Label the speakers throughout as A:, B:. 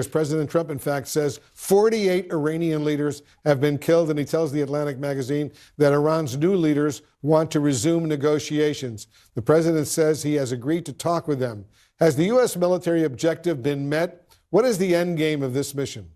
A: President Trump, in fact, says 48 Iranian leaders have been killed, and he tells the Atlantic magazine that Iran's new leaders want to resume negotiations. The president says he has agreed to talk with them. Has the U.S. military objective been met? What is the end game of this mission?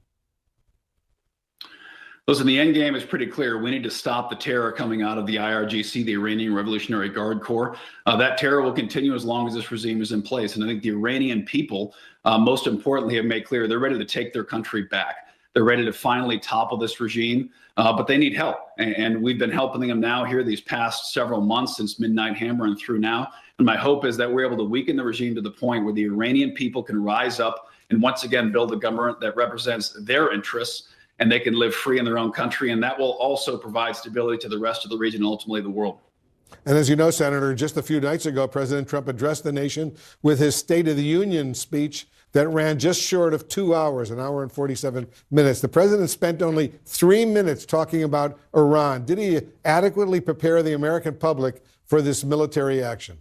B: Listen, the end game is pretty clear. We need to stop the terror coming out of the IRGC, the Iranian Revolutionary Guard Corps. That terror will continue as long as this regime is in place. And I think the Iranian people, most importantly, have made clear they're ready to take their country back. They're ready to finally topple this regime, but they need help. And we've been helping them now here these past several months since Midnight Hammer and through now. And my hope is that we're able to weaken the regime to the point where the Iranian people can rise up and once again build a government that represents their interests, and they can live free in their own country. And that will also provide stability to the rest of the region and ultimately the world.
A: And as you know, Senator, just a few nights ago, President Trump addressed the nation with his State of the Union speech that ran just short of 2 hours, an hour and 47 minutes. The president spent only 3 minutes talking about Iran. Did he adequately prepare the American public for this military action?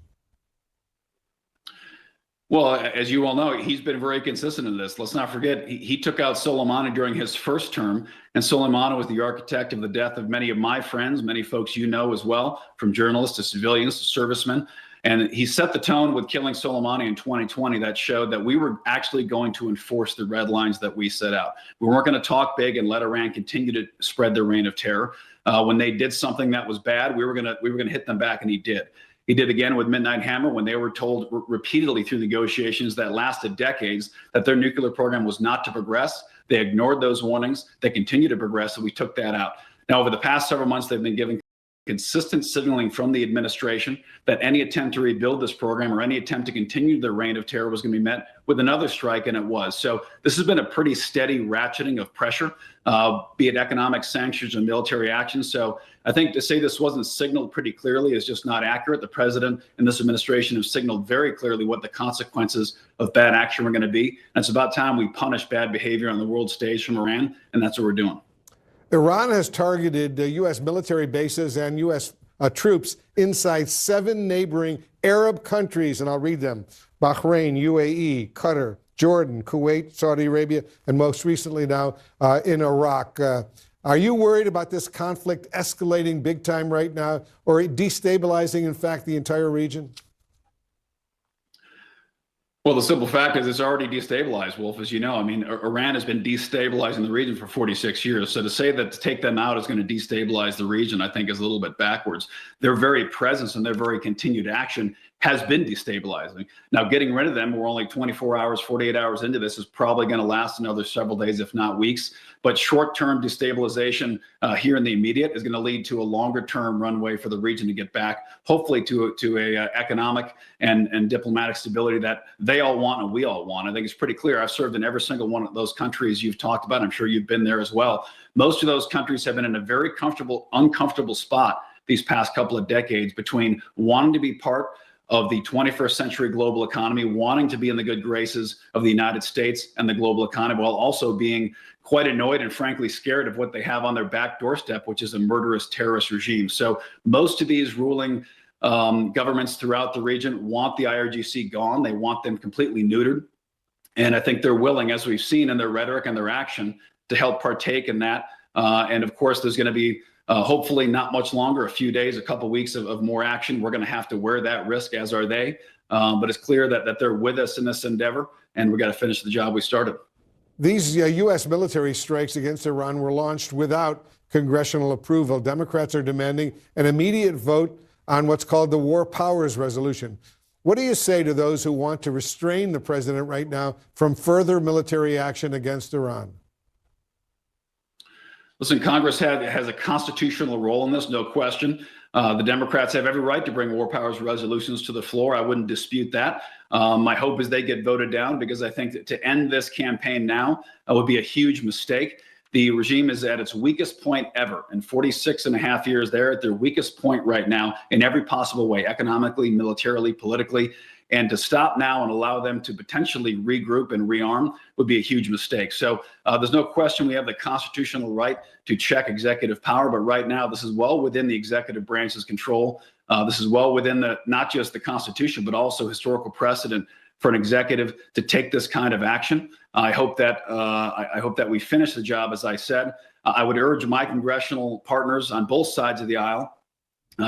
B: Well, as you all know, he's been very consistent in this. Let's not forget, he took out Soleimani during his first term, and Soleimani was the architect of the death of many of my friends, many folks you know as well, from journalists to civilians to servicemen. And he set the tone with killing Soleimani in 2020 that showed that we were actually going to enforce the red lines that we set out. We weren't going to talk big and let Iran continue to spread their reign of terror. When they did something that was bad, we were going to hit them back, and he did. He did again with Midnight Hammer when they were told repeatedly through negotiations that lasted decades that their nuclear program was not to progress. They ignored those warnings. They continued to progress, and we took that out. Now, over the past several months, they've been giving consistent signaling from the administration that any attempt to rebuild this program or any attempt to continue their reign of terror was going to be met with another strike, and it was. So this has been a pretty steady ratcheting of pressure, be it economic sanctions or military action. So I think to say this wasn't signaled pretty clearly is just not accurate. The president and this administration have signaled very clearly what the consequences of bad action were going to be. And it's about time we punish bad behavior on the world stage from Iran, and that's what we're doing.
A: Iran has targeted U.S. military bases and U.S. Troops inside 7 neighboring Arab countries, and I'll read them: Bahrain, UAE, Qatar, Jordan, Kuwait, Saudi Arabia, and most recently now in Iraq. Are you worried about this conflict escalating big time right now, or destabilizing, in fact, the entire region?
B: Well, the simple fact is it's already destabilized, Wolf, as you know. I mean, Iran has been destabilizing the region for 46 years. So to say that to take them out is going to destabilize the region, I think is a little bit backwards. Their very presence and their very continued action has been destabilizing. Now, getting rid of them, we're only 24 hours, 48 hours into this, is probably going to last another several days, if not weeks. But short-term destabilization here in the immediate is going to lead to a longer-term runway for the region to get back, hopefully to a economic and diplomatic stability that they all want and we all want. I think it's pretty clear. I've served in every single one of those countries you've talked about. I'm sure you've been there as well. Most of those countries have been in a very uncomfortable spot these past couple of decades between wanting to be part of the 21st century global economy, wanting to be in the good graces of the United States and the global economy, while also being quite annoyed and frankly scared of what they have on their back doorstep, which is a murderous terrorist regime. So most of these ruling governments throughout the region want the IRGC gone. They want them completely neutered. And I think they're willing, as we've seen in their rhetoric and their action, to help partake in that. And of course, there's going to be hopefully not much longer, a few days, a couple weeks of more action. We're going to have to wear that risk, as are they. But it's clear that they're with us in this endeavor, and we've got to finish the job we started.
A: These U.S. military strikes against Iran were launched without congressional approval. Democrats are demanding an immediate vote on what's called the War Powers Resolution. What do you say to those who want to restrain the president right now from further military action against Iran?
B: Listen, Congress has a constitutional role in this, no question. The Democrats have every right to bring war powers resolutions to the floor. I wouldn't dispute that. My hope is they get voted down, because I think that to end this campaign now would be a huge mistake. The regime is at its weakest point ever. In 46 and a half years, they're at their weakest point right now in every possible way, economically, militarily, politically. And to stop now and allow them to potentially regroup and rearm would be a huge mistake. So there's no question we have the constitutional right to check executive power. But right now, this is well within the executive branch's control. This is well within not just the Constitution, but also historical precedent for an executive to take this kind of action. I hope that we finish the job, as I said. I would urge my congressional partners on both sides of the aisle,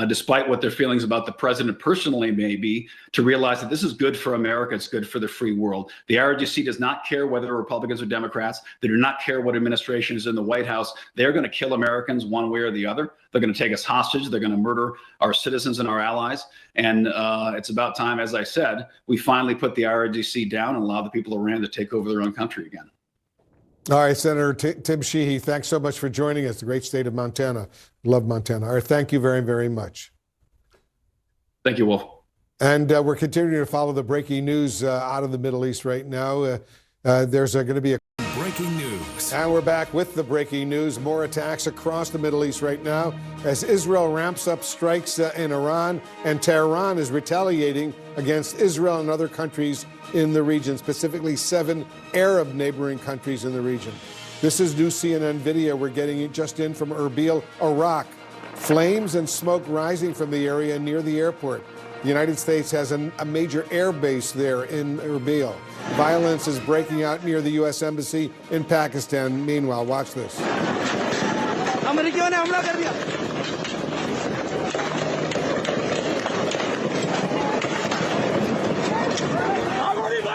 B: despite what their feelings about the president personally may be, to realize that this is good for America. It's good for the free world. The IRGC does not care whether Republicans or Democrats. They do not care what administration is in the White House. They're going to kill Americans one way or the other. They're going to take us hostage. They're going to murder our citizens and our allies. And it's about time, as I said, we finally put the IRGC down and allow the people of Iran to take over their own country again.
A: All right, Senator Tim Sheehy, thanks so much for joining us. The great state of Montana. Love Montana. All right, thank you very, very much.
B: Thank you, Wolf.
A: And we're continuing to follow the breaking news out of the Middle East right now. There's going to be a
C: breaking news.
A: And we're back with the breaking news. More attacks across the Middle East right now as Israel ramps up strikes in Iran, and Tehran is retaliating against Israel and other countries in the region, specifically 7 Arab neighboring countries in the region. This is new CNN video. We're getting it just in from Erbil, Iraq. Flames and smoke rising from the area near the airport. The United States has a major air base there in Erbil. Violence is breaking out near the U.S. Embassy in Pakistan. Meanwhile, watch this.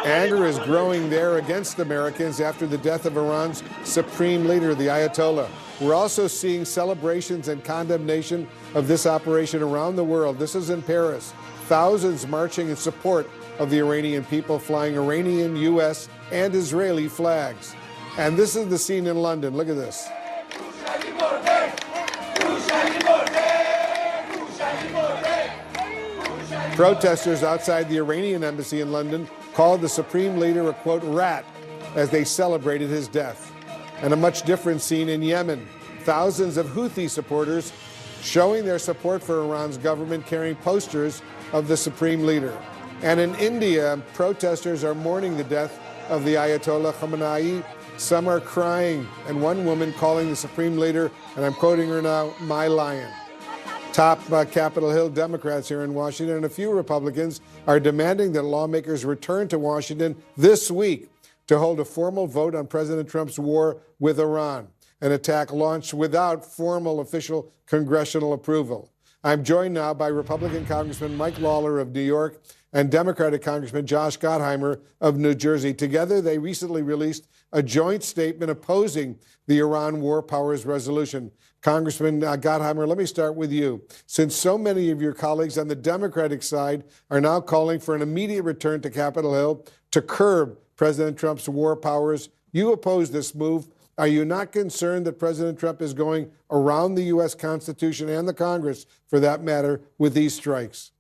A: Anger is growing there against Americans after the death of Iran's supreme leader, the Ayatollah. We're also seeing celebrations and condemnation of this operation around the world. This is in Paris. Thousands marching in support of the Iranian people, flying Iranian, U.S., and Israeli flags. And this is the scene in London. Look at this. Protesters outside the Iranian embassy in London called the supreme leader a, quote, rat as they celebrated his death. And a much different scene in Yemen. Thousands of Houthi supporters showing their support for Iran's government, carrying posters of the supreme leader. And in India, protesters are mourning the death of the Ayatollah Khamenei. Some are crying, and one woman calling the supreme leader, and I'm quoting her now, my lion. Top Capitol Hill Democrats here in Washington and a few Republicans are demanding that lawmakers return to Washington this week to hold a formal vote on President Trump's war with Iran, an attack launched without formal official congressional approval. I'm joined now by Republican Congressman Mike Lawler of New York and Democratic Congressman Josh Gottheimer of New Jersey. Together, they recently released a joint statement opposing the Iran War Powers Resolution. Congressman Gottheimer, let me start with you. Since so many of your colleagues on the Democratic side are now calling for an immediate return to Capitol Hill to curb President Trump's war powers, you oppose this move. Are you not concerned that President Trump is going around the U.S. Constitution and the Congress, for that matter, with these strikes?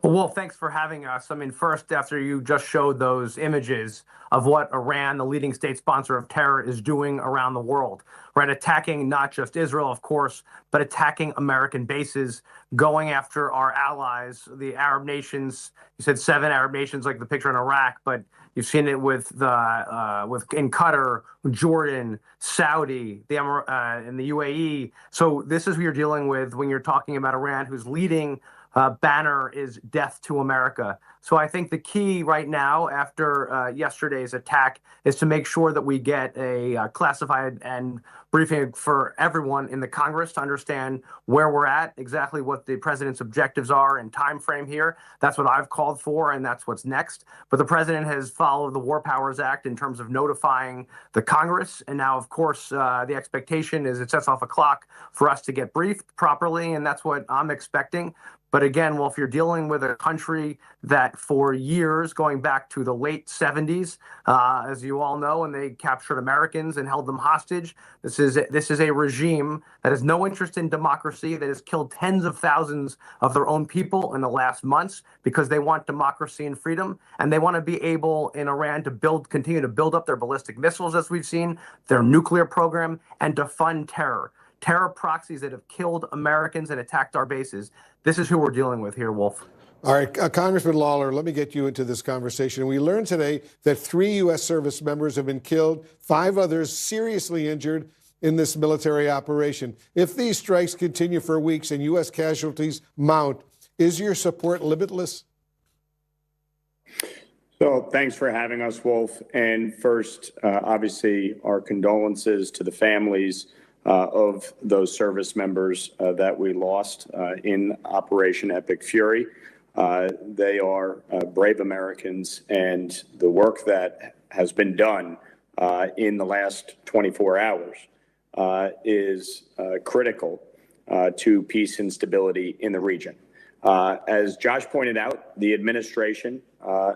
D: Well, Wolf, thanks for having us. I mean, first, after you just showed those images of what Iran, the leading state sponsor of terror, is doing around the world, right? Attacking not just Israel, of course, but attacking American bases, going after our allies, the Arab nations. You said 7 Arab nations, like the picture in Iraq, but you've seen it with in Qatar, Jordan, Saudi, and the UAE. So this is what you're dealing with when you're talking about Iran, whose leading banner is death to America. So I think the key right now, after yesterday's attack, is to make sure that we get a classified and briefing for everyone in the Congress to understand where we're at, exactly what the president's objectives are and time frame here. That's what I've called for, and that's what's next. But the president has followed the War Powers Act in terms of notifying the Congress. And now, of course, the expectation is it sets off a clock for us to get briefed properly, and that's what I'm expecting. But again, well, if you're dealing with a country that for years, going back to the late 70s, as you all know, and they captured Americans and held them hostage, this is a regime that has no interest in democracy, that has killed tens of thousands of their own people in the last months because they want democracy and freedom, and they want to be able in Iran to continue to build up their ballistic missiles, as we've seen, their nuclear program, and to fund terror proxies that have killed Americans and attacked our bases. This is who we're dealing with here, Wolf.
A: All right, Congressman Lawler, let me get you into this conversation. We learned today that 3 U.S. service members have been killed, 5 others seriously injured in this military operation. If these strikes continue for weeks and U.S. casualties mount, is your support limitless?
C: So thanks for having us, Wolf. And first, obviously, our condolences to the families of those service members that we lost in Operation Epic Fury. They are brave Americans, and the work that has been done in the last 24 hours is critical to peace and stability in the region. As Josh pointed out, the administration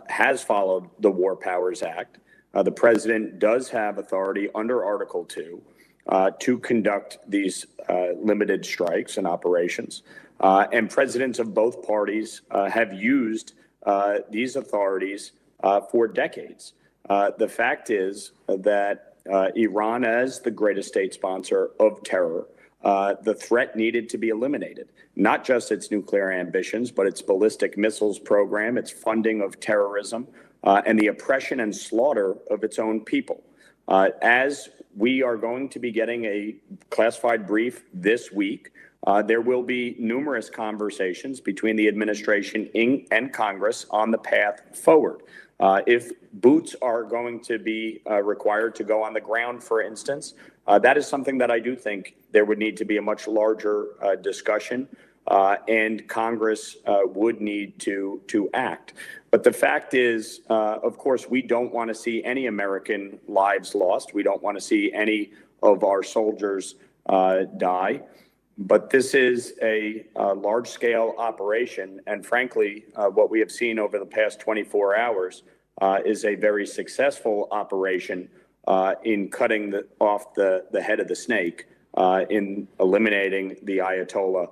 C: has followed the War Powers Act. The president does have authority under Article 2 to conduct these limited strikes and operations. And presidents of both parties have used these authorities for decades. The fact is that Iran, as the greatest state sponsor of terror, the threat needed to be eliminated, not just its nuclear ambitions, but its ballistic missiles program, its funding of terrorism, and the oppression and slaughter of its own people. As we are going to be getting a classified brief this week, there will be numerous conversations between the administration and Congress on the path forward. If boots are going to be required to go on the ground, for instance, that is something that I do think there would need to be a much larger discussion, and Congress would need to act. But the fact is, of course, we don't want to see any American lives lost. We don't want to see any of our soldiers die. But this is a large-scale operation, and frankly, what we have seen over the past 24 hours is a very successful operation in cutting off the head of the snake, in eliminating the Ayatollah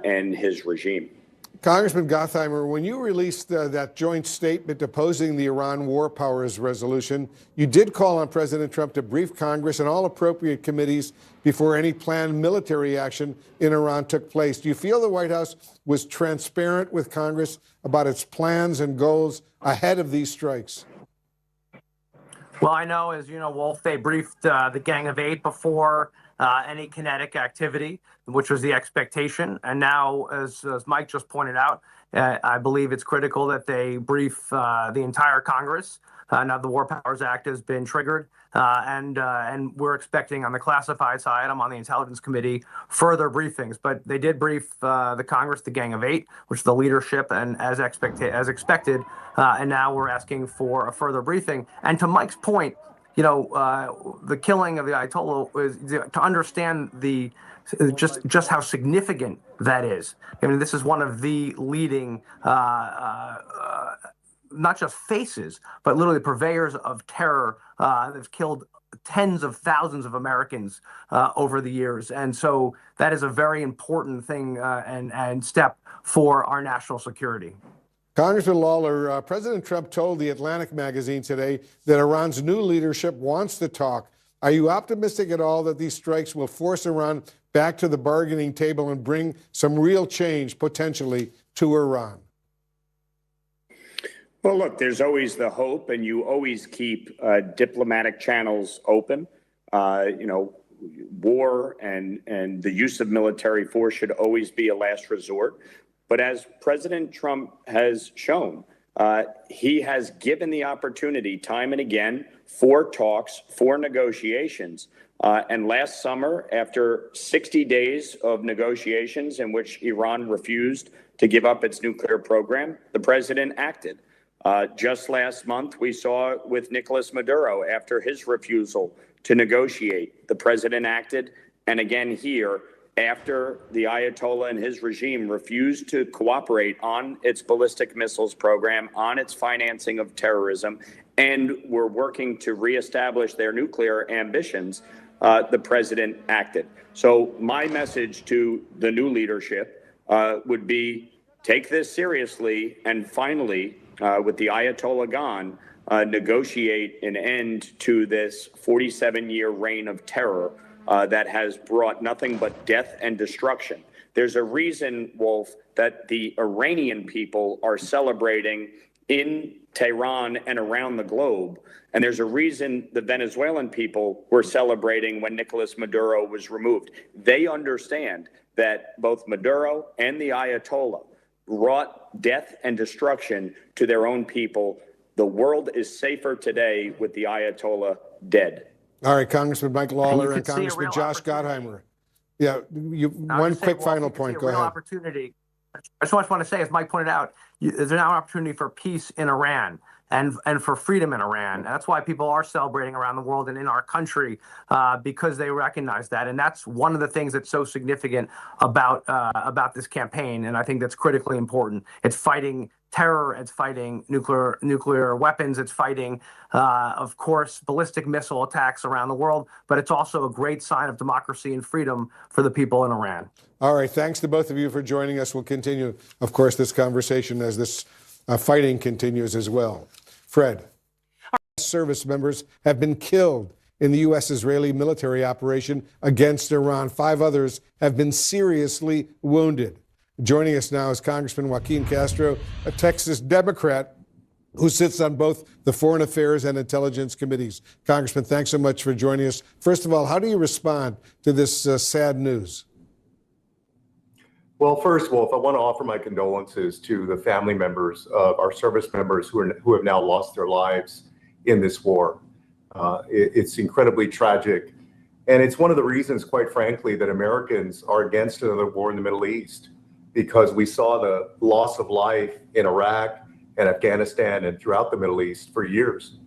C: and his regime.
A: Congressman Gottheimer, when you released that joint statement opposing the Iran War Powers Resolution, you did call on President Trump to brief Congress and all appropriate committees before any planned military action in Iran took place. Do you feel the White House was transparent with Congress about its plans and goals ahead of these strikes?
D: Well, I know, as you know, Wolf, they briefed the Gang of Eight before any kinetic activity, which was the expectation. And now, as Mike just pointed out, I believe it's critical that they brief the entire Congress. Now the War Powers Act has been triggered, and we're expecting on the classified side, I'm on the Intelligence Committee, further briefings. But they did brief the Congress, the Gang of Eight, which is the leadership, and as expected, and now we're asking for a further briefing. And to Mike's point, you know, the killing of the Ayatollah is to understand just how significant that is. I mean, this is one of the leading, not just faces, but literally purveyors of terror that have killed tens of thousands of Americans over the years. And so that is a very important thing and step for our national security.
A: Congressman Lawler, President Trump told the Atlantic magazine today that Iran's new leadership wants to talk. Are you optimistic at all that these strikes will force Iran back to the bargaining table and bring some real change potentially to Iran?
C: Well, look, there's always the hope, and you always keep diplomatic channels open. You know, war and the use of military force should always be a last resort. But as President Trump has shown, he has given the opportunity time and again for talks, for negotiations. And last summer, after 60 days of negotiations in which Iran refused to give up its nuclear program, the president acted. Just last month, we saw with Nicolas Maduro, after his refusal to negotiate, the president acted. And again here, after the Ayatollah and his regime refused to cooperate on its ballistic missiles program, on its financing of terrorism, and were working to reestablish their nuclear ambitions, the president acted. So my message to the new leadership would be take this seriously and finally, with the Ayatollah gone, negotiate an end to this 47-year reign of terror that has brought nothing but death and destruction. There's a reason, Wolf, that the Iranian people are celebrating in Tehran and around the globe. And there's a reason the Venezuelan people were celebrating when Nicolas Maduro was removed. They understand that both Maduro and the Ayatollah brought death and destruction to their own people The world is safer today with the Ayatollah dead.
A: All right, Congressman Mike Lawler and
D: could see a
A: Congressman
D: real
A: Josh
D: opportunity.
A: Gottheimer. Yeah, one quick final point. Go
D: real
A: ahead.
D: Opportunity. I just want to say, as Mike pointed out, there's now an opportunity for peace in Iran and for freedom in Iran. And that's why people are celebrating around the world and in our country because they recognize that. And that's one of the things that's so significant about this campaign. And I think that's critically important. It's fighting terror, it's fighting nuclear weapons, it's fighting, of course, ballistic missile attacks around the world, but it's also a great sign of democracy and freedom for the people in Iran.
A: All right, thanks to both of you for joining us. We'll continue, of course, this conversation as this fighting continues as well. Fred, service members have been killed in the U.S.-Israeli military operation against Iran. 5 others have been seriously wounded. Joining us now is Congressman Joaquin Castro, a Texas Democrat who sits on both the Foreign Affairs and Intelligence Committees. Congressman, thanks so much for joining us. First of all, how do you respond to this sad news?
E: Well, first, Wolf, I want to offer my condolences to the family members of our service members who have now lost their lives in this war. It's incredibly tragic. And it's one of the reasons, quite frankly, that Americans are against another war in the Middle East, because we saw the loss of life in Iraq and Afghanistan and throughout the Middle East for years.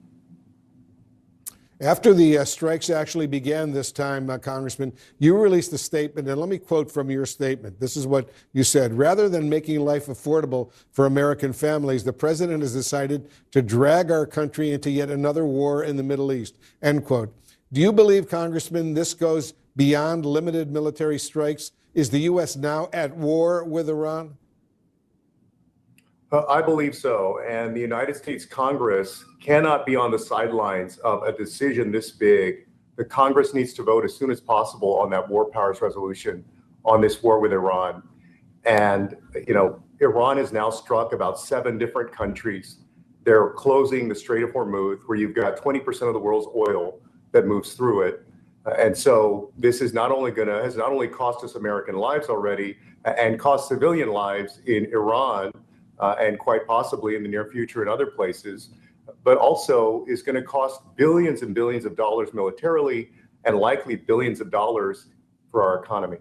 A: After the strikes actually began this time, Congressman, you released a statement, and let me quote from your statement. This is what you said. Rather than making life affordable for American families, the president has decided to drag our country into yet another war in the Middle East, end quote. Do you believe, Congressman, this goes beyond limited military strikes? Is the U.S. now at war with Iran?
E: I believe so. And the United States Congress cannot be on the sidelines of a decision this big. The Congress needs to vote as soon as possible on that war powers resolution on this war with Iran. And, Iran has now struck about 7 different countries. They're closing the Strait of Hormuz, where you've got 20% of the world's oil that moves through it. And so this is has not only cost us American lives already and cost civilian lives in Iran and quite possibly in the near future in other places, but also is going to cost billions and billions of dollars militarily and likely billions of dollars for our economy.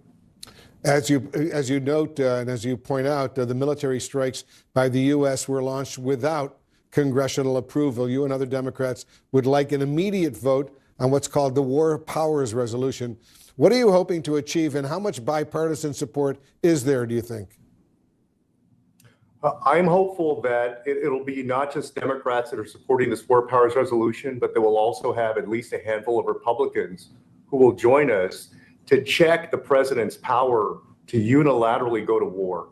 A: As you note and as you point out, the military strikes by the U.S. were launched without congressional approval. You and other Democrats would like an immediate vote on what's called the War Powers Resolution. What are you hoping to achieve, and how much bipartisan support is there, do you think?
E: I'm hopeful that it'll be not just Democrats that are supporting this War Powers Resolution, but that we'll also have at least a handful of Republicans who will join us to check the president's power to unilaterally go to war.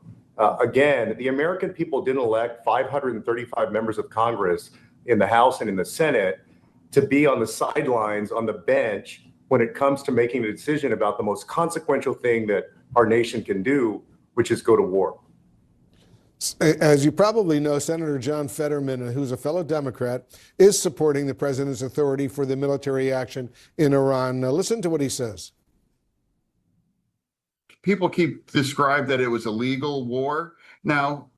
E: Again, the American people didn't elect 535 members of Congress in the House and in the Senate to be on the sidelines, on the bench, when it comes to making a decision about the most consequential thing that our nation can do, which is go to war.
A: As you probably know, Senator John Fetterman, who's a fellow Democrat, is supporting the president's authority for the military action in Iran. Now, listen to what he says.
F: People keep described that it was a legal war. Now,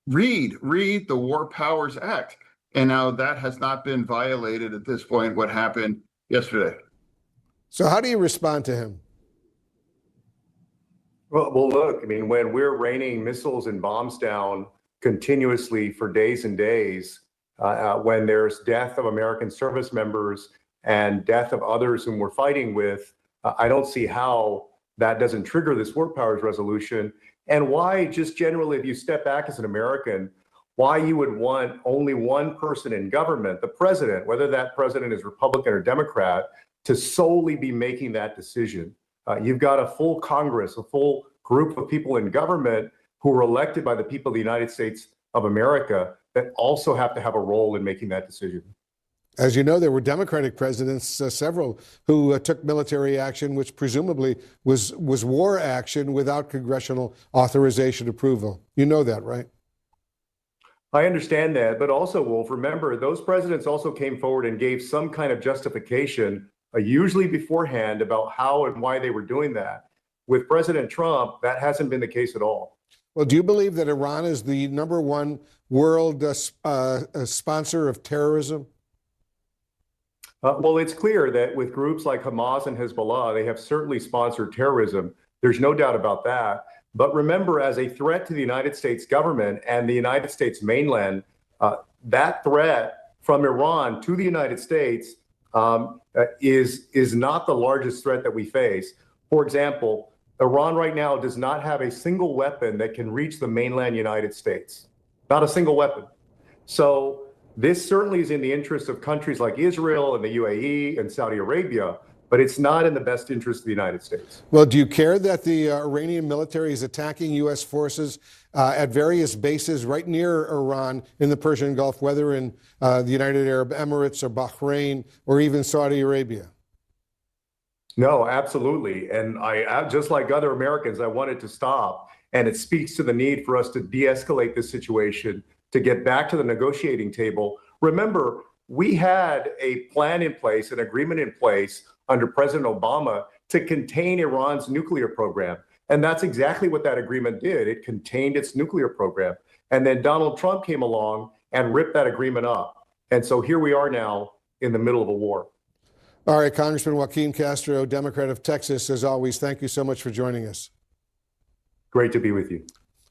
F: read the War Powers Act. And now that has not been violated at this point, what happened yesterday.
A: So how do you respond to him?
E: Well, look, I mean, when we're raining missiles and bombs down continuously for days and days, when there's death of American service members and death of others whom we're fighting with, I don't see how that doesn't trigger this War Powers Resolution. And why, just generally, if you step back as an American, why you would want only one person in government, the president, whether that president is Republican or Democrat, to solely be making that decision. You've got a full Congress, a full group of people in government who are elected by the people of the United States of America that also have to have a role in making that decision.
A: As you know, there were Democratic presidents, several, who took military action, which presumably was war action without congressional authorization approval. You know that, right?
E: I understand that, but also, Wolf, remember, those presidents also came forward and gave some kind of justification, usually beforehand, about how and why they were doing that. With President Trump, that hasn't been the case at all.
A: Well, do you believe that Iran is the number one world sponsor of terrorism?
E: Well, it's clear that with groups like Hamas and Hezbollah, they have certainly sponsored terrorism. There's no doubt about that. But remember, as a threat to the United States government and the United States mainland, that threat from Iran to the United States is not the largest threat that we face. For example, Iran right now does not have a single weapon that can reach the mainland United States. Not a single weapon. So this certainly is in the interest of countries like Israel and the UAE and Saudi Arabia, but it's not in the best interest of the United States.
A: Well, do you care that the Iranian military is attacking U.S. forces at various bases right near Iran in the Persian Gulf, whether in the United Arab Emirates or Bahrain or even Saudi Arabia?
E: No, absolutely. And I just like other Americans, I want it to stop. And it speaks to the need for us to de-escalate this situation, to get back to the negotiating table. Remember, we had a plan in place, an agreement in place under President Obama to contain Iran's nuclear program. And that's exactly what that agreement did. It contained its nuclear program. And then Donald Trump came along and ripped that agreement up. And so here we are now in the middle of a war.
A: All right, Congressman Joaquin Castro, Democrat of Texas, as always, thank you so much for joining us.
E: Great to be with you.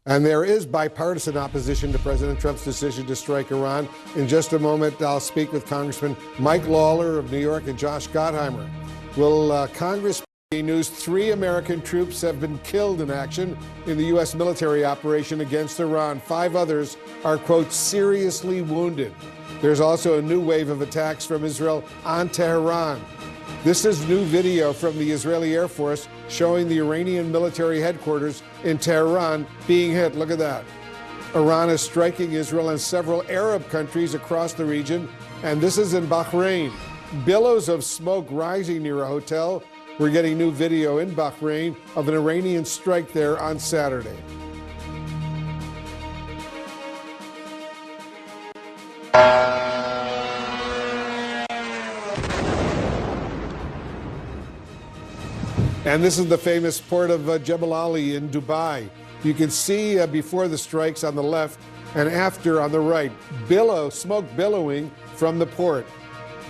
A: And there is bipartisan opposition to President Trump's decision to strike Iran. In just a moment, I'll speak with Congressman Mike Lawler of New York and Josh Gottheimer. Will Congress news 3 American troops have been killed in action in the U.S. military operation against Iran. 5 others are, quote, seriously wounded. There's also a new wave of attacks from Israel on Tehran. This is new video from the Israeli Air Force showing the Iranian military headquarters in Tehran being hit. Look at that. Iran is striking Israel and several Arab countries across the region, and this is in Bahrain. Billows of smoke rising near a hotel. We're getting new video in Bahrain of an Iranian strike there on Saturday. And this is the famous port of Jebel Ali in Dubai. You can see before the strikes on the left and after on the right, smoke billowing from the port.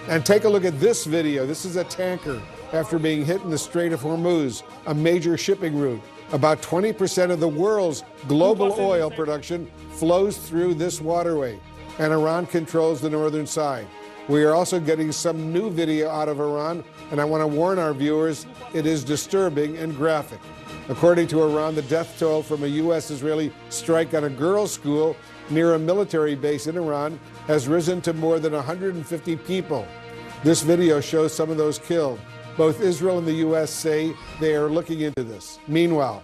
A: And take a look at this video. This is a tanker after being hit in the Strait of Hormuz, a major shipping route. About 20% of the world's global oil production flows through this waterway, and Iran controls the northern side. We are also getting some new video out of Iran, and I want to warn our viewers, it is disturbing and graphic. According to Iran, the death toll from a U.S.-Israeli strike on a girls' school near a military base in Iran has risen to more than 150 people. This video shows some of those killed. Both Israel and the U.S. say they are looking into this. Meanwhile,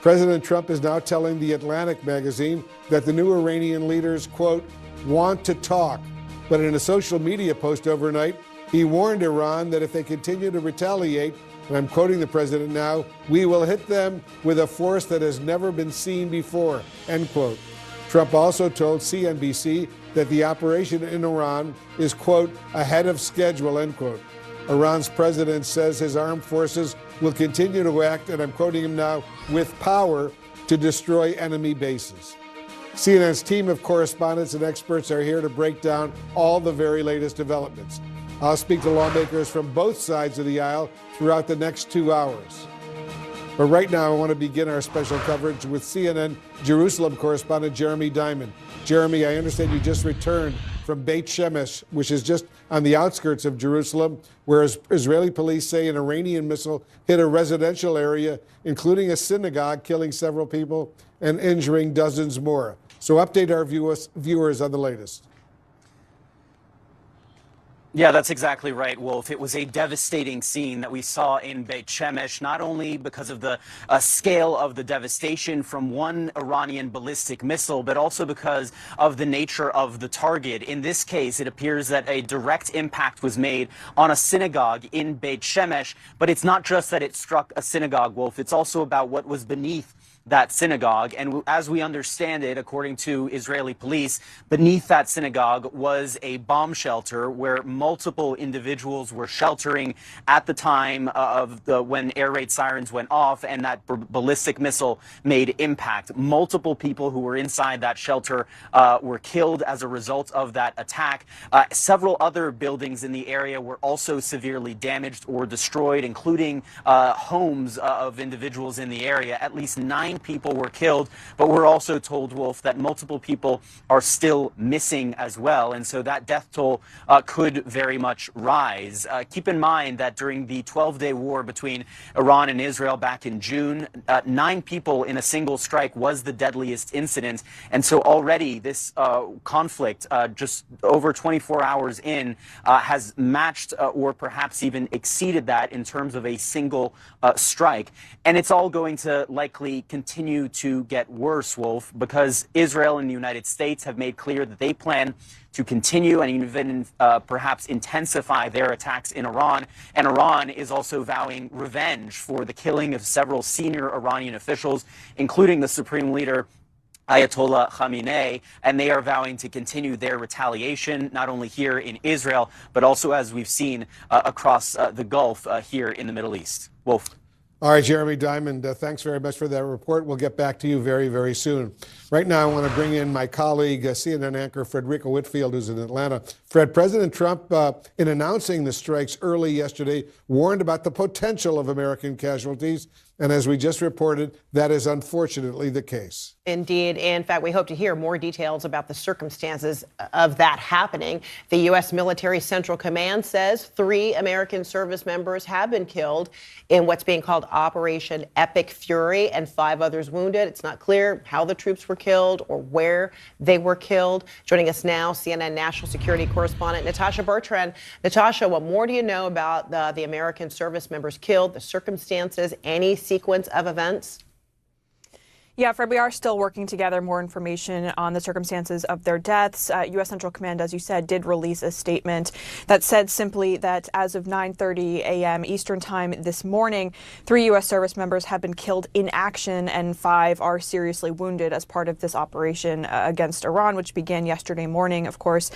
A: President Trump is now telling The Atlantic magazine that the new Iranian leaders, quote, want to talk. But in a social media post overnight, he warned Iran that if they continue to retaliate, and I'm quoting the president now, we will hit them with a force that has never been seen before, end quote. Trump also told CNBC that the operation in Iran is, quote, ahead of schedule, end quote. Iran's president says his armed forces will continue to act, and I'm quoting him now, with power to destroy enemy bases. CNN's team of correspondents and experts are here to break down all the very latest developments. I'll speak to lawmakers from both sides of the aisle throughout the next 2 hours. But right now, I want to begin our special coverage with CNN Jerusalem correspondent Jeremy Diamond. Jeremy, I understand you just returned from Beit Shemesh, which is just on the outskirts of Jerusalem, where Israeli police say an Iranian missile hit a residential area, including a synagogue, killing several people and injuring dozens more. So update our viewers on the latest.
G: Yeah, that's exactly right, Wolf. It was a devastating scene that we saw in Beit Shemesh, not only because of the scale of the devastation from one Iranian ballistic missile, but also because of the nature of the target. In this case, it appears that a direct impact was made on a synagogue in Beit Shemesh, but it's not just that it struck a synagogue, Wolf. It's also about what was beneath that synagogue. And as we understand it, according to Israeli police, beneath that synagogue was a bomb shelter where multiple individuals were sheltering at the time of when air raid sirens went off and that ballistic missile made impact. Multiple people who were inside that shelter were killed as a result of that attack. Several other buildings in the area were also severely damaged or destroyed, including homes of individuals in the area. At least 9 people were killed, but we're also told, Wolf, that multiple people are still missing as well. And so that death toll could very much rise. Keep in mind that during the 12-day war between Iran and Israel back in June, 9 people in a single strike was the deadliest incident. And so already this conflict, just over 24 hours in, has matched or perhaps even exceeded that in terms of a single strike. And it's all going to likely continue to get worse, Wolf, because Israel and the United States have made clear that they plan to continue and even perhaps intensify their attacks in Iran. And Iran is also vowing revenge for the killing of several senior Iranian officials, including the supreme leader Ayatollah Khamenei, and they are vowing to continue their retaliation, not only here in Israel, but also, as we've seen, across the Gulf here in the Middle East. Wolf.
A: All right, Jeremy Diamond, thanks very much for that report. We'll get back to you very, very soon. Right now, I want to bring in my colleague, CNN anchor Frederica Whitfield, who's in Atlanta. Fred, President Trump, in announcing the strikes early yesterday, warned about the potential of American casualties. And as we just reported, that is unfortunately the case.
H: Indeed. In fact, we hope to hear more details about the circumstances of that happening. The U.S. Military Central Command says 3 American service members have been killed in what's being called Operation Epic Fury and 5 others wounded. It's not clear how the troops were killed or where they were killed. Joining us now, CNN national security correspondent Natasha Bertrand. Natasha, what more do you know about the American service members killed, the circumstances, any sequence of events?
I: Yeah, Fred, we are still working to gather more information on the circumstances of their deaths. U.S. Central Command, as you said, did release a statement that said simply that as of 9:30 a.m. Eastern time this morning, 3 U.S. service members have been killed in action and 5 are seriously wounded as part of this operation against Iran, which began yesterday morning, of course.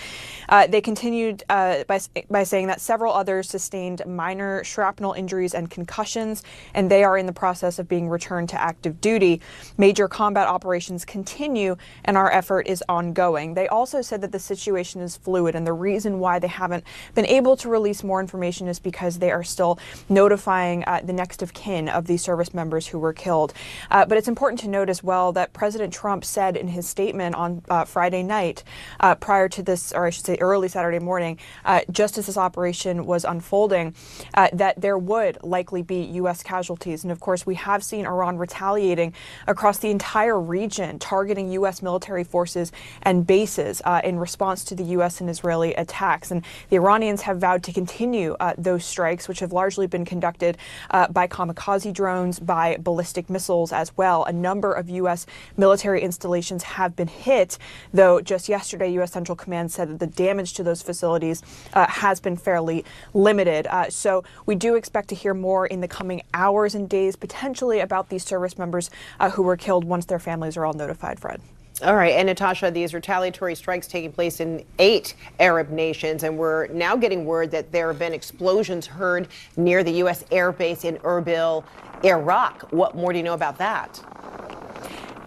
I: They continued by saying that several others sustained minor shrapnel injuries and concussions, and they are in the process of being returned to active duty. Major combat operations continue, and our effort is ongoing. They also said that the situation is fluid, and the reason why they haven't been able to release more information is because they are still notifying the next of kin of these service members who were killed. But it's important to note as well that President Trump said in his statement on Friday night, prior to this, or I should say early Saturday morning, just as this operation was unfolding, that there would likely be U.S. casualties. And of course, we have seen Iran retaliating across the entire region, targeting U.S. military forces and bases in response to the U.S. and Israeli attacks. And the Iranians have vowed to continue those strikes, which have largely been conducted by kamikaze drones, by ballistic missiles as well. A number of U.S. military installations have been hit, though just yesterday, U.S. Central Command said that the damage to those facilities has been fairly limited. So we do expect to hear more in the coming hours and days, potentially about these service members who were killed once their families are all notified, Fred.
H: All right. And Natasha, these retaliatory strikes taking place in 8 Arab nations, and we're now getting word that there have been explosions heard near the U.S. air base in Erbil, Iraq. What more do you know about that?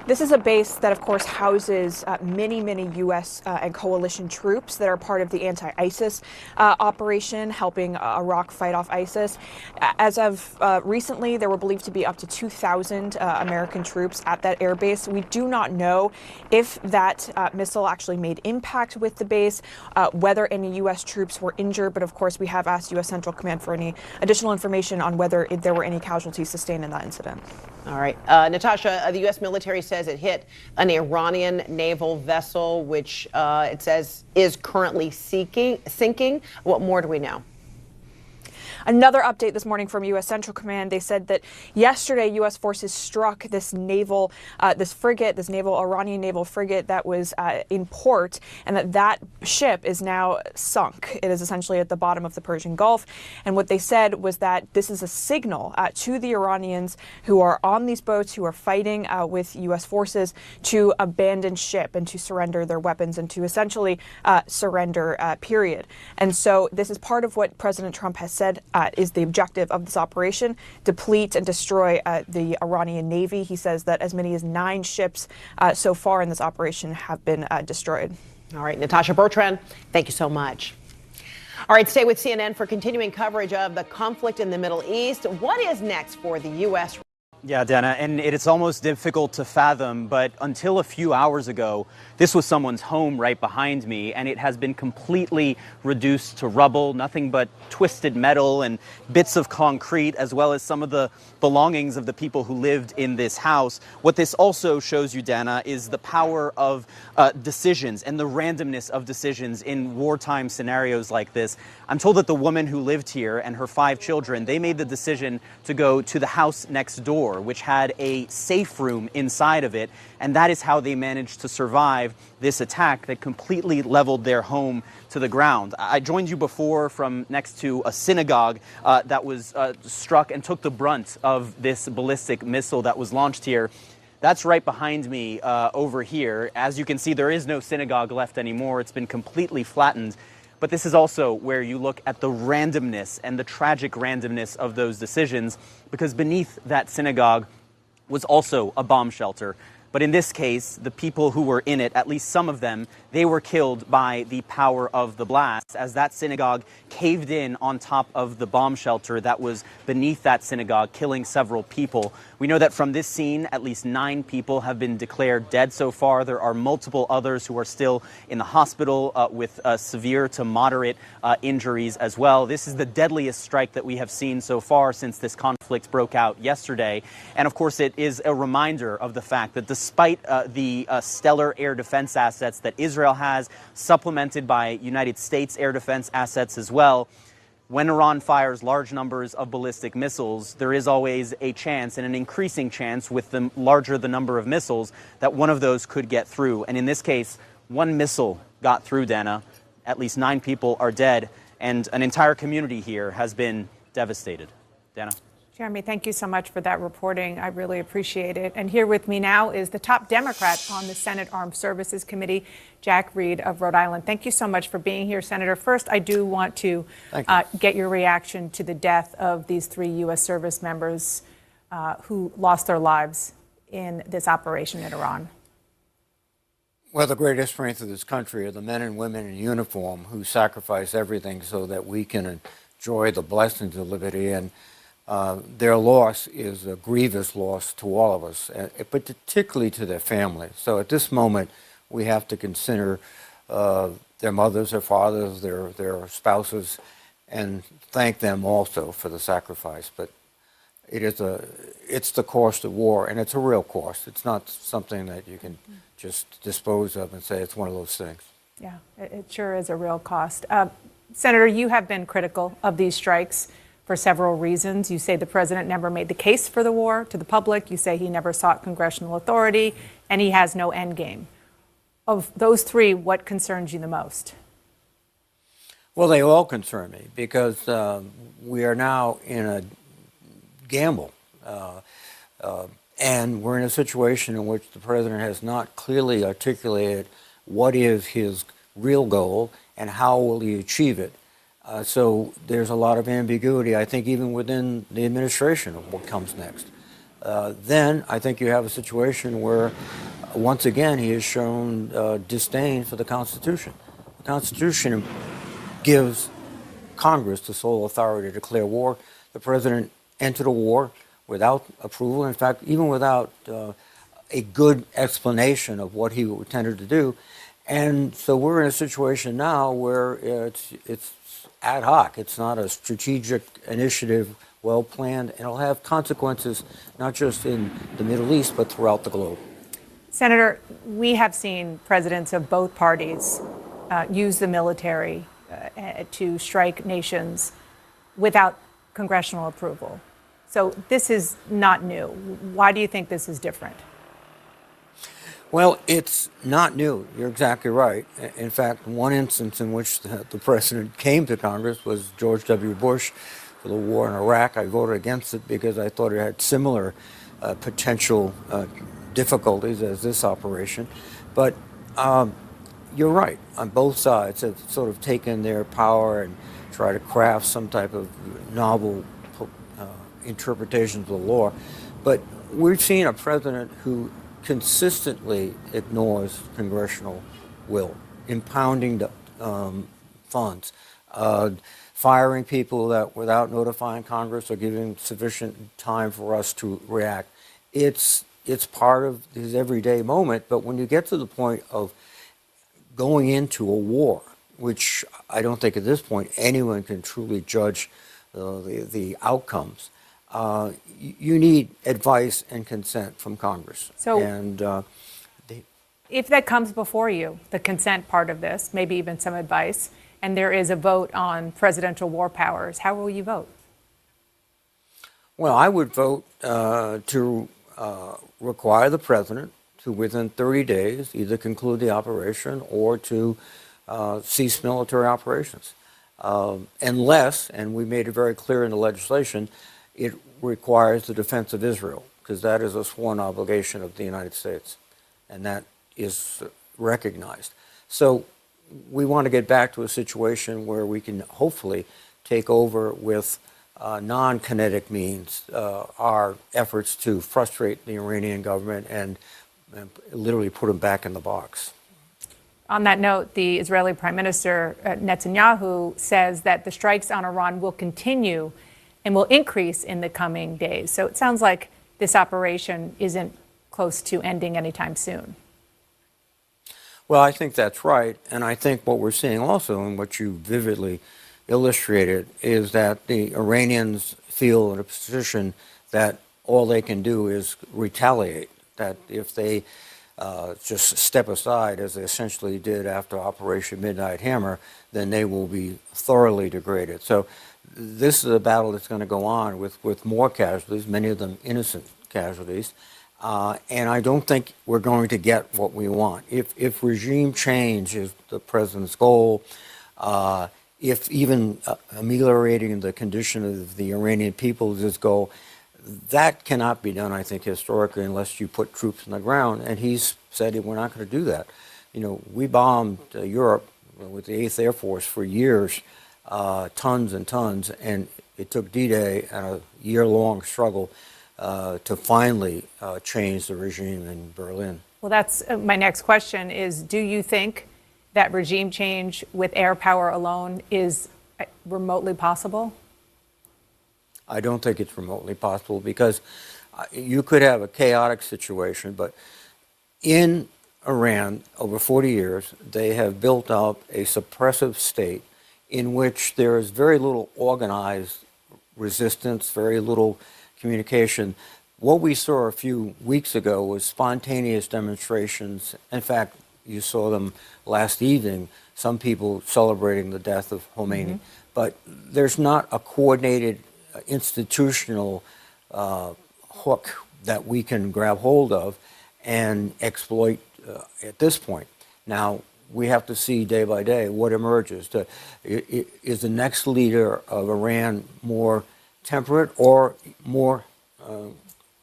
I: This is a base that, of course, houses many U.S. And coalition troops that are part of the anti-ISIS operation, helping Iraq fight off ISIS. As of recently, there were believed to be up to 2,000 American troops at that air base. We do not know if that missile actually made impact with the base, whether any U.S. troops were injured. But of course, we have asked U.S. Central Command for any additional information on whether there were any casualties sustained in that incident.
H: All right. Natasha, the U.S. military says it hit an Iranian naval vessel, which it says is currently sinking. What more do we know?
I: Another update this morning from U.S. Central Command. They said that yesterday U.S. forces struck this naval, this naval Iranian naval frigate that was in port, and that ship is now sunk. It is essentially at the bottom of the Persian Gulf. And what they said was that this is a signal to the Iranians who are on these boats, who are fighting with U.S. forces, to abandon ship and to surrender their weapons and to essentially surrender, period. And so this is part of what President Trump has said is the objective of this operation: deplete and destroy the Iranian Navy. He says that as many as 9 ships so far in this operation have been destroyed.
H: All right, Natasha Bertrand, thank you so much. All right, stay with CNN for continuing coverage of the conflict in the Middle East. What is next for the U.S.?
G: Yeah, Dana, and it's almost difficult to fathom, but until a few hours ago, this was someone's home right behind me, and it has been completely reduced to rubble, nothing but twisted metal and bits of concrete, as well as some of the belongings of the people who lived in this house. What this also shows you, Dana, is the power of decisions and the randomness of decisions in wartime scenarios like this. I'm told that the woman who lived here and her 5 children, they made the decision to go to the house next door, which had a safe room inside of it, and that is how they managed to survive this attack that completely leveled their home to the ground. I joined you before from next to a synagogue that was struck and took the brunt of this ballistic missile that was launched here. That's right behind me over here. As you can see, there is no synagogue left anymore. It's been completely flattened. But this is also where you look at the randomness and the tragic randomness of those decisions, because beneath that synagogue was also a bomb shelter. But in this case, the people who were in it, at least some of them, they were killed by the power of the blast, as that synagogue caved in on top of the bomb shelter that was beneath that synagogue, killing several people. We know that from this scene, at least 9 people have been declared dead so far. There are multiple others who are still in the hospital with severe to moderate injuries as well. This is the deadliest strike that we have seen so far since this conflict broke out yesterday. And of course, it is a reminder of the fact that despite the stellar air defense assets that Israel has, supplemented by United States air defense assets as well, when Iran fires large numbers of ballistic missiles, there is always a chance, and an increasing chance with the larger the number of missiles, that one of those could get through. And in this case, one missile got through, Dana. At least 9 people are dead, and an entire community here has been devastated. Dana?
J: Jeremy, thank you so much for that reporting. I really appreciate it. And here with me now is the top Democrat on the Senate Armed Services Committee, Jack Reed of Rhode Island. Thank you so much for being here, Senator. First, I do want to get your reaction to the death of these 3 U.S. service members who lost their lives in this operation in Iran.
K: Well, the greatest strength of this country are the men and women in uniform who sacrifice everything so that we can enjoy the blessings of liberty. And their loss is a grievous loss to all of us, but particularly to their families. So at this moment, we have to consider their mothers, their fathers, their spouses, and thank them also for the sacrifice. But it's the cost of war, and it's a real cost. It's not something that you can just dispose of and say it's one of those things.
J: Yeah, it sure is a real cost. Senator, you have been critical of these strikes for several reasons. You say the president never made the case for the war to the public. You say he never sought congressional authority, and he has no end game. Of those 3, what concerns you the most?
K: Well, they all concern me because we are now in a gamble. And we're in a situation in which the president has not clearly articulated what is his real goal and how will he achieve it. So there's a lot of ambiguity, I think, even within the administration of what comes next. Then I think you have a situation where, once again, he has shown disdain for the Constitution. The Constitution gives Congress the sole authority to declare war. The president entered a war without approval, in fact, even without a good explanation of what he intended to do. And so we're in a situation now where it's ad hoc. It's not a strategic initiative, well planned, and it'll have consequences not just in the Middle East, but throughout the globe.
J: Senator, we have seen presidents of both parties use the military to strike nations without congressional approval. So this is not new. Why do you think this is different?
K: Well, it's not new. You're exactly right. In fact, one instance in which the president came to Congress was George W. Bush for the war in Iraq. I voted against it because I thought it had similar potential difficulties as this operation. But you're right. On both sides have sort of taken their power and try to craft some type of novel interpretations of the law. But we've seen a president who consistently ignores congressional will, impounding funds, firing people that without notifying Congress or giving sufficient time for us to react. It's part of his everyday moment. But when you get to the point of going into a war, which I don't think at this point anyone can truly judge the outcomes, you need advice and consent from Congress.
J: So,
K: and
J: if that comes before you, the consent part of this, maybe even some advice, and there is a vote on presidential war powers, how will you vote?
K: Well, I would vote to require the president to, within 30 days, either conclude the operation or to cease military operations. Unless, and we made it very clear in the legislation, it requires the defense of Israel, because that is a sworn obligation of the United States, and that is recognized. So we want to get back to a situation where we can hopefully take over with non-kinetic means our efforts to frustrate the Iranian government and literally put them back in the box.
J: On that note, the Israeli Prime Minister Netanyahu says that the strikes on Iran will continue and will increase in the coming days. So it sounds like this operation isn't close to ending anytime soon.
K: Well, I think that's right. And I think what we're seeing also, and what you vividly illustrated, is that the Iranians feel in a position that all they can do is retaliate, that if they just step aside, as they essentially did after Operation Midnight Hammer, then they will be thoroughly degraded. So this is a battle that's going to go on with more casualties, many of them innocent casualties. And I don't think we're going to get what we want. If regime change is the president's goal, if even ameliorating the condition of the Iranian people is his goal, that cannot be done, I think, historically, unless you put troops on the ground. And he's said we're not going to do that. You know, we bombed Europe with the 8th Air Force for years, tons and tons, and it took D-Day and a year-long struggle to finally change the regime in Berlin.
J: Well, that's my next question is, do you think that regime change with air power alone is remotely possible?
K: I don't think it's remotely possible, because you could have a chaotic situation, but in Iran, over 40 years, they have built up a suppressive state in which there is very little organized resistance, very little communication. What we saw a few weeks ago was spontaneous demonstrations. In fact, you saw them last evening, some people celebrating the death of Khamenei. Mm-hmm. But there's not a coordinated institutional hook that we can grab hold of and exploit at this point. Now, we have to see day by day what emerges. Is the next leader of Iran more temperate or more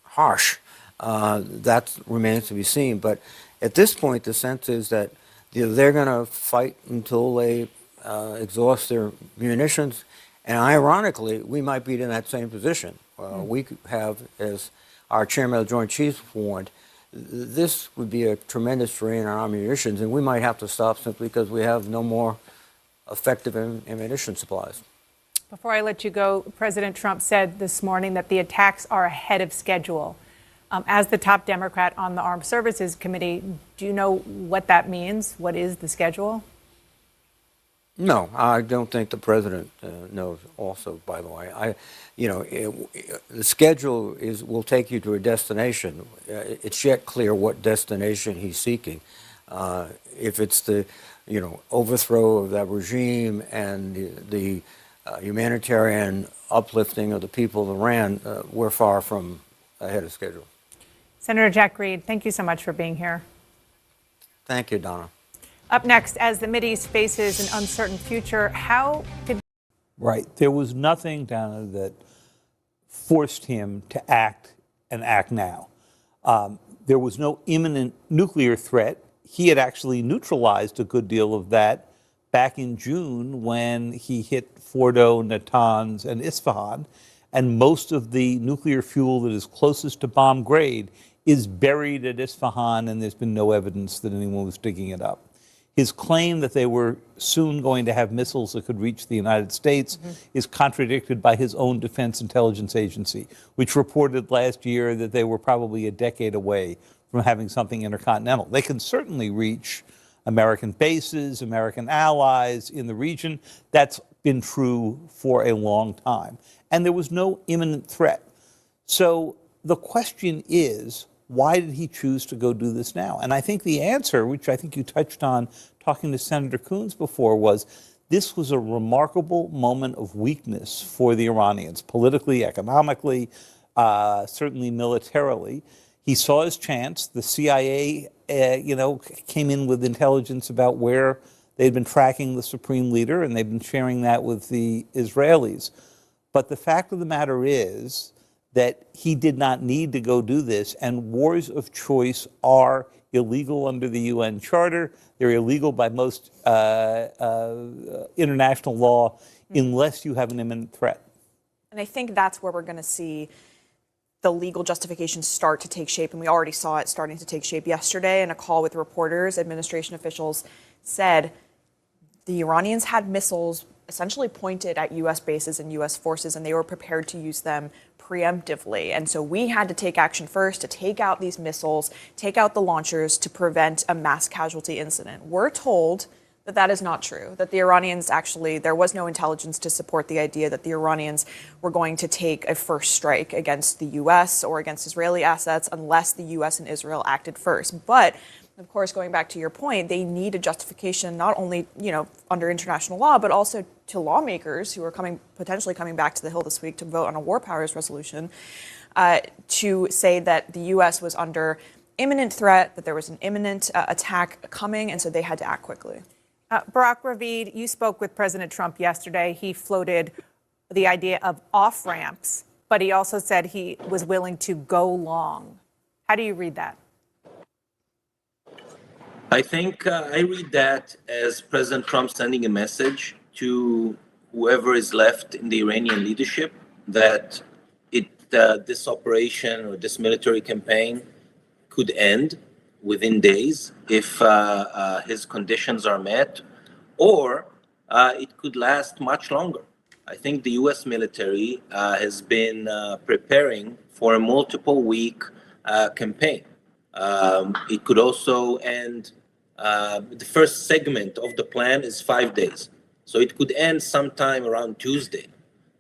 K: harsh? That remains to be seen. But at this point, the sense is that they're going to fight until they exhaust their munitions. And ironically, we might be in that same position. We have, as our chairman of the Joint Chiefs warned, this would be a tremendous drain on our munitions, and we might have to stop simply because we have no more effective ammunition supplies.
J: Before I let you go, President Trump said this morning that the attacks are ahead of schedule. As the top Democrat on the Armed Services Committee, do you know what that means? What is the schedule?
K: No, I don't think the president knows. Also, by the way, the schedule will take you to a destination. It's yet clear what destination he's seeking. If it's the overthrow of that regime and the humanitarian uplifting of the people of Iran, we're far from ahead of schedule.
J: Senator Jack Reed, thank you so much for being here.
K: Thank you, Donna.
J: Up next, as the Mideast faces an uncertain future, how did...
L: Right. There was nothing, Donna, that forced him to act and act now. There was no imminent nuclear threat. He had actually neutralized a good deal of that back in June when he hit Fordo, Natanz, and Isfahan. And most of the nuclear fuel that is closest to bomb grade is buried at Isfahan, and there's been no evidence that anyone was digging it up. His claim that they were soon going to have missiles that could reach the United States is contradicted by his own Defense Intelligence Agency, which reported last year that they were probably a decade away from having something intercontinental. They can certainly reach American bases, American allies in the region. That's been true for a long time. And there was no imminent threat. So the question is, why did he choose to go do this now? And I think the answer, which I think you touched on talking to Senator Coons before, was this was a remarkable moment of weakness for the Iranians, politically, economically, certainly militarily. He saw his chance. The CIA, came in with intelligence about where they'd been tracking the supreme leader, and they've been sharing that with the Israelis. But the fact of the matter is that he did not need to go do this, and wars of choice are illegal under the UN Charter. They're illegal by most international law unless you have an imminent threat.
I: And I think that's where we're going to see the legal justifications start to take shape, and we already saw it starting to take shape yesterday. In a call with reporters, administration officials said the Iranians had missiles essentially pointed at U.S. bases and U.S. forces, and they were prepared to use them preemptively. And so we had to take action first to take out these missiles, take out the launchers to prevent a mass casualty incident. We're told that that is not true, that the Iranians actually, there was no intelligence to support the idea that the Iranians were going to take a first strike against the U.S. or against Israeli assets unless the U.S. and Israel acted first. But of course, going back to your point, they need a justification not only, under international law, but also to lawmakers who are potentially coming back to the Hill this week to vote on a war powers resolution, to say that the U.S. was under imminent threat, that there was an imminent attack coming, and so they had to act quickly.
J: Barack Ravid, you spoke with President Trump yesterday. He floated the idea of off-ramps, but he also said he was willing to go long. How do you read that?
M: I think I read that as President Trump sending a message to whoever is left in the Iranian leadership that this operation or this military campaign could end within days if his conditions are met, or it could last much longer. I think the U.S. military has been preparing for a multiple-week campaign. It could also end. The first segment of the plan is 5 days. So it could end sometime around Tuesday.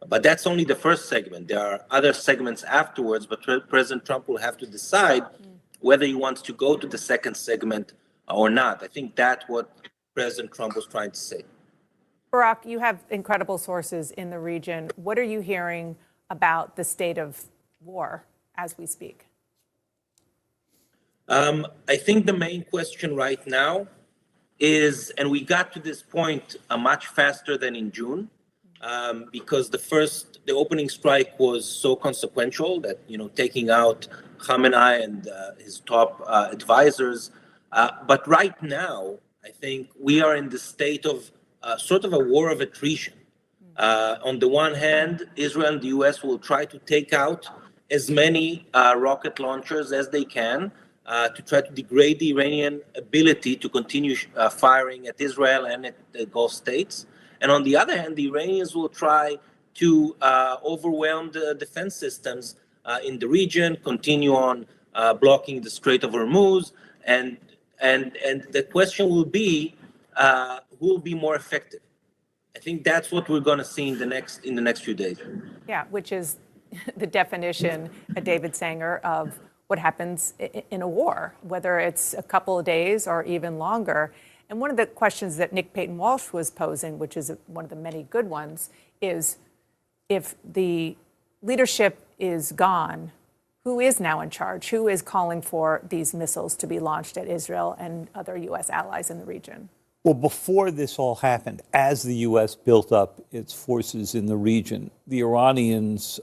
M: But that's only the first segment. There are other segments afterwards, but President Trump will have to decide whether he wants to go to the second segment or not. I think that's what President Trump was trying to say.
J: Barack, you have incredible sources in the region. What are you hearing about the state of war as we speak?
M: I think the main question right now is, and we got to this point much faster than in June, because the opening strike was so consequential that, taking out Khamenei and his top advisors. But right now, I think we are in the state of sort of a war of attrition. On the one hand, Israel and the U.S. will try to take out as many rocket launchers as they can, to try to degrade the Iranian ability to continue firing at Israel and at the Gulf states. And on the other hand, the Iranians will try to overwhelm the defense systems in the region, continue on blocking the Strait of Hormuz, and the question will be who will be more effective. I think that's what we're going to see in the next few days.
J: Yeah, which is the definition, David Sanger, of what happens in a war, whether it's a couple of days or even longer. And one of the questions that Nick Payton-Walsh was posing, which is one of the many good ones, is if the leadership is gone, who is now in charge? Who is calling for these missiles to be launched at Israel and other U.S. allies in the region?
L: Well, before this all happened, as the U.S. built up its forces in the region, the Iranians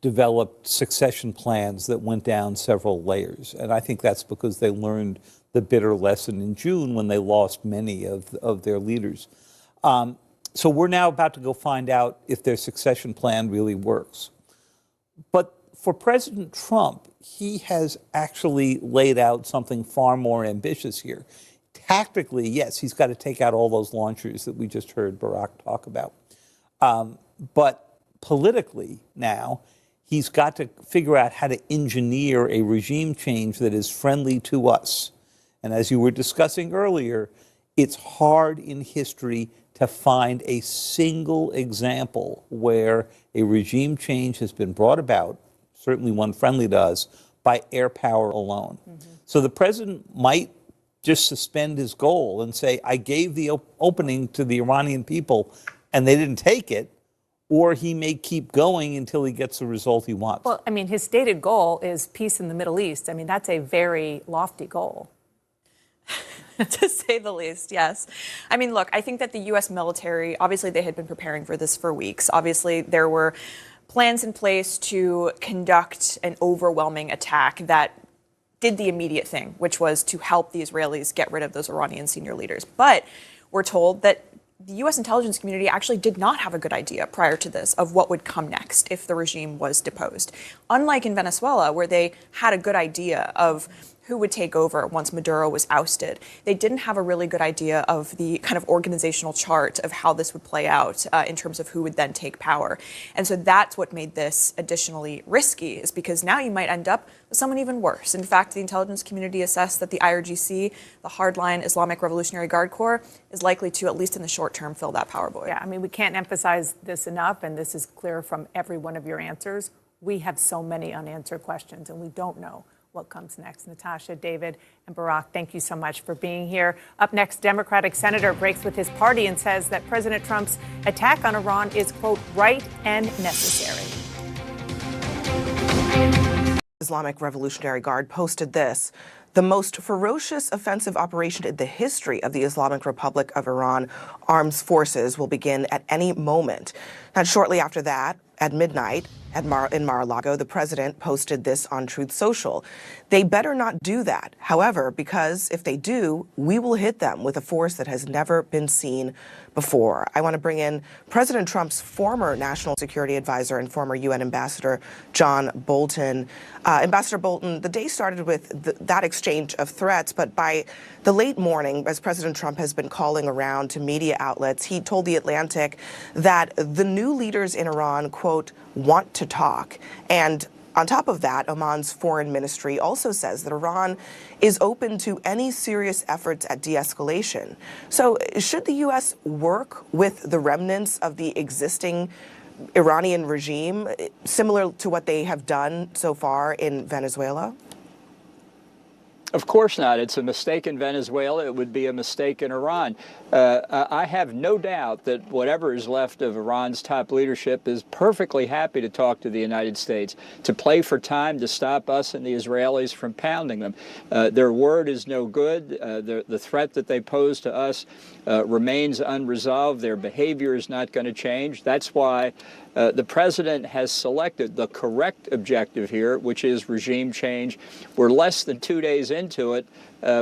L: developed succession plans that went down several layers. And I think that's because they learned the bitter lesson in June when they lost many of their leaders. So we're now about to go find out if their succession plan really works. But for President Trump, he has actually laid out something far more ambitious here. Tactically, yes, he's got to take out all those launchers that we just heard Barack talk about. But politically now, he's got to figure out how to engineer a regime change that is friendly to us. And as you were discussing earlier, it's hard in history to find a single example where a regime change has been brought about, certainly one friendly to us, by air power alone. So the president might just suspend his goal and say, I gave the opening to the Iranian people and they didn't take it, or he may keep going until he gets the result he wants.
J: Well, I mean, his stated goal is peace in the Middle East. I mean, that's a very lofty goal.
I: To say the least, yes. I mean, look, I think that the U.S. military, obviously they had been preparing for this for weeks. Obviously, there were plans in place to conduct an overwhelming attack that did the immediate thing, which was to help the Israelis get rid of those Iranian senior leaders. But we're told that the U.S. intelligence community actually did not have a good idea prior to this of what would come next if the regime was deposed. Unlike in Venezuela, where they had a good idea of who would take over once Maduro was ousted, they didn't have a really good idea of the kind of organizational chart of how this would play out in terms of who would then take power. And so that's what made this additionally risky, is because now you might end up with someone even worse. In fact, the intelligence community assessed that the IRGC, the hardline Islamic Revolutionary Guard Corps, is likely to, at least in the short term, fill that power void.
J: Yeah, I mean, we can't emphasize this enough, and this is clear from every one of your answers. We have so many unanswered questions, and we don't know what comes next. Natasha, David, and Barack, thank you so much for being here. Up next, Democratic Senator breaks with his party and says that President Trump's attack on Iran is, quote, right and necessary.
N: Islamic Revolutionary Guard posted this: the most ferocious offensive operation in the history of the Islamic Republic of Iran armed forces will begin at any moment. And shortly after that, at midnight, in Mar-a-Lago, the president posted this on Truth Social. They better not do that, however, because if they do, we will hit them with a force that has never been seen before. I want to bring in President Trump's former national security advisor and former UN ambassador, John Bolton. Ambassador Bolton, the day started with that exchange of threats, but by the late morning, as President Trump has been calling around to media outlets, he told The Atlantic that the new leaders in Iran, quote, want to talk. And on top of that, Oman's foreign ministry also says that Iran is open to any serious efforts at de-escalation. So should the U.S. work with the remnants of the existing Iranian regime, similar to what they have done so far in Venezuela?
O: Of course not. It's a mistake in Venezuela. It would be a mistake in Iran. I have no doubt that whatever is left of Iran's top leadership is perfectly happy to talk to the United States, to play for time to stop us and the Israelis from pounding them. Their word is no good. The threat that they pose to us remains unresolved. Their behavior is not going to change. That's why the president has selected the correct objective here, which is regime change. We're less than 2 days into it.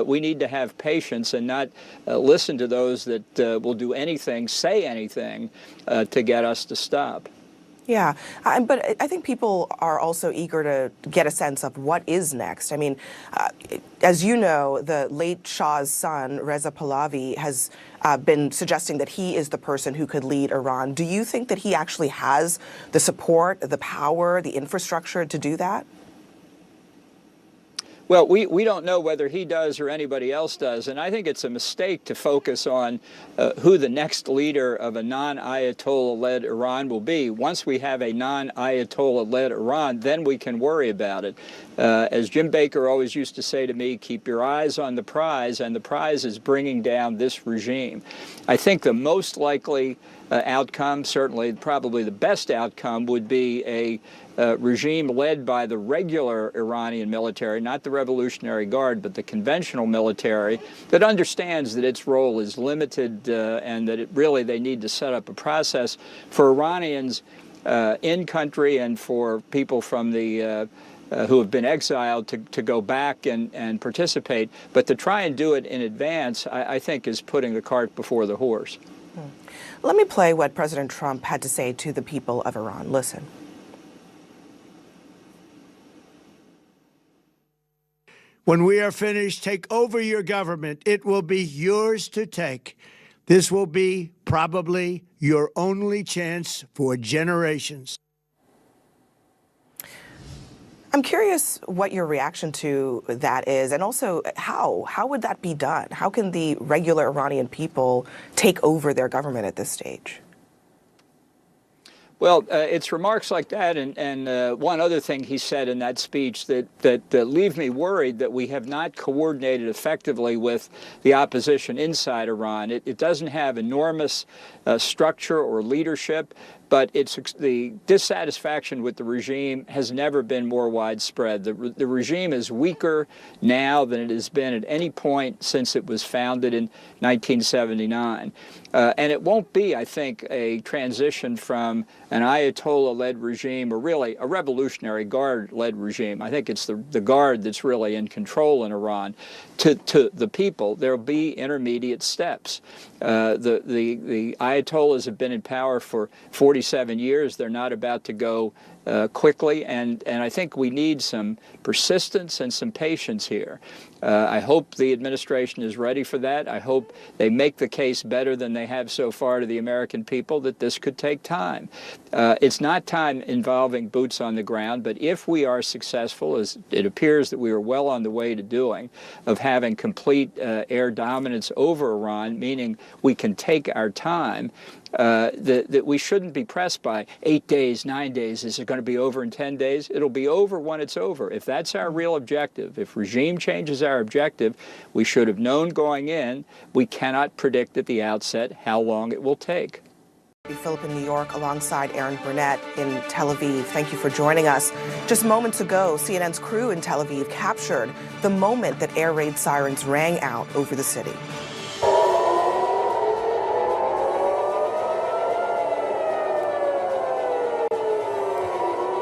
O: We need to have patience and not listen to those that will do anything, say anything to get us to stop.
N: Yeah, but I think people are also eager to get a sense of what is next. I mean, as you know, the late Shah's son, Reza Pahlavi, has been suggesting that he is the person who could lead Iran. Do you think that he actually has the support, the power, the infrastructure to do that?
O: Well, we don't know whether he does or anybody else does, and I think it's a mistake to focus on who the next leader of a non-Ayatollah-led Iran will be. Once we have a non-Ayatollah-led Iran, then we can worry about it. As Jim Baker always used to say to me, keep your eyes on the prize, and the prize is bringing down this regime. I think the most likely outcome, certainly probably the best outcome, would be a regime led by the regular Iranian military, not the Revolutionary Guard, but the conventional military that understands that its role is limited and that they need to set up a process for Iranians in country and for people from the who have been exiled to go back and participate. But to try and do it in advance, I think, is putting the cart before the horse.
N: Let me play what President Trump had to say to the people of Iran. Listen.
P: When we are finished, take over your government. It will be yours to take. This will be probably your only chance for generations.
N: I'm curious what your reaction to that is, and also how would that be done? How can the regular Iranian people take over their government at this stage?
O: Well, it's remarks like that and one other thing he said in that speech that leave me worried that we have not coordinated effectively with the opposition inside Iran. It doesn't have enormous structure or leadership, but the dissatisfaction with the regime has never been more widespread. The regime is weaker now than it has been at any point since it was founded in 1979. And it won't be, I think, a transition from an Ayatollah-led regime or really a Revolutionary Guard-led regime. I think it's the Guard that's really in control in Iran to the people. There'll be intermediate steps. The Ayatollahs have been in power for 47 years. They're not about to go quickly, and I think we need some persistence and some patience here. I hope the administration is ready for that. I hope they make the case better than they have so far to the American people that this could take time. It's not time involving boots on the ground, but if we are successful, as it appears that we are well on the way to doing, of having complete air dominance over Iran, meaning we can take our time, that we shouldn't be pressed by 8 days, 9 days. Is it going to be over in 10 days? It'll be over when it's over. If that's our real objective, if regime change is our objective, we should have known going in. We cannot predict at the outset how long it will take.
N: Philip in New York alongside Aaron Burnett in Tel Aviv. Thank you for joining us. Just moments ago, CNN's crew in Tel Aviv captured the moment that air raid sirens rang out over the city.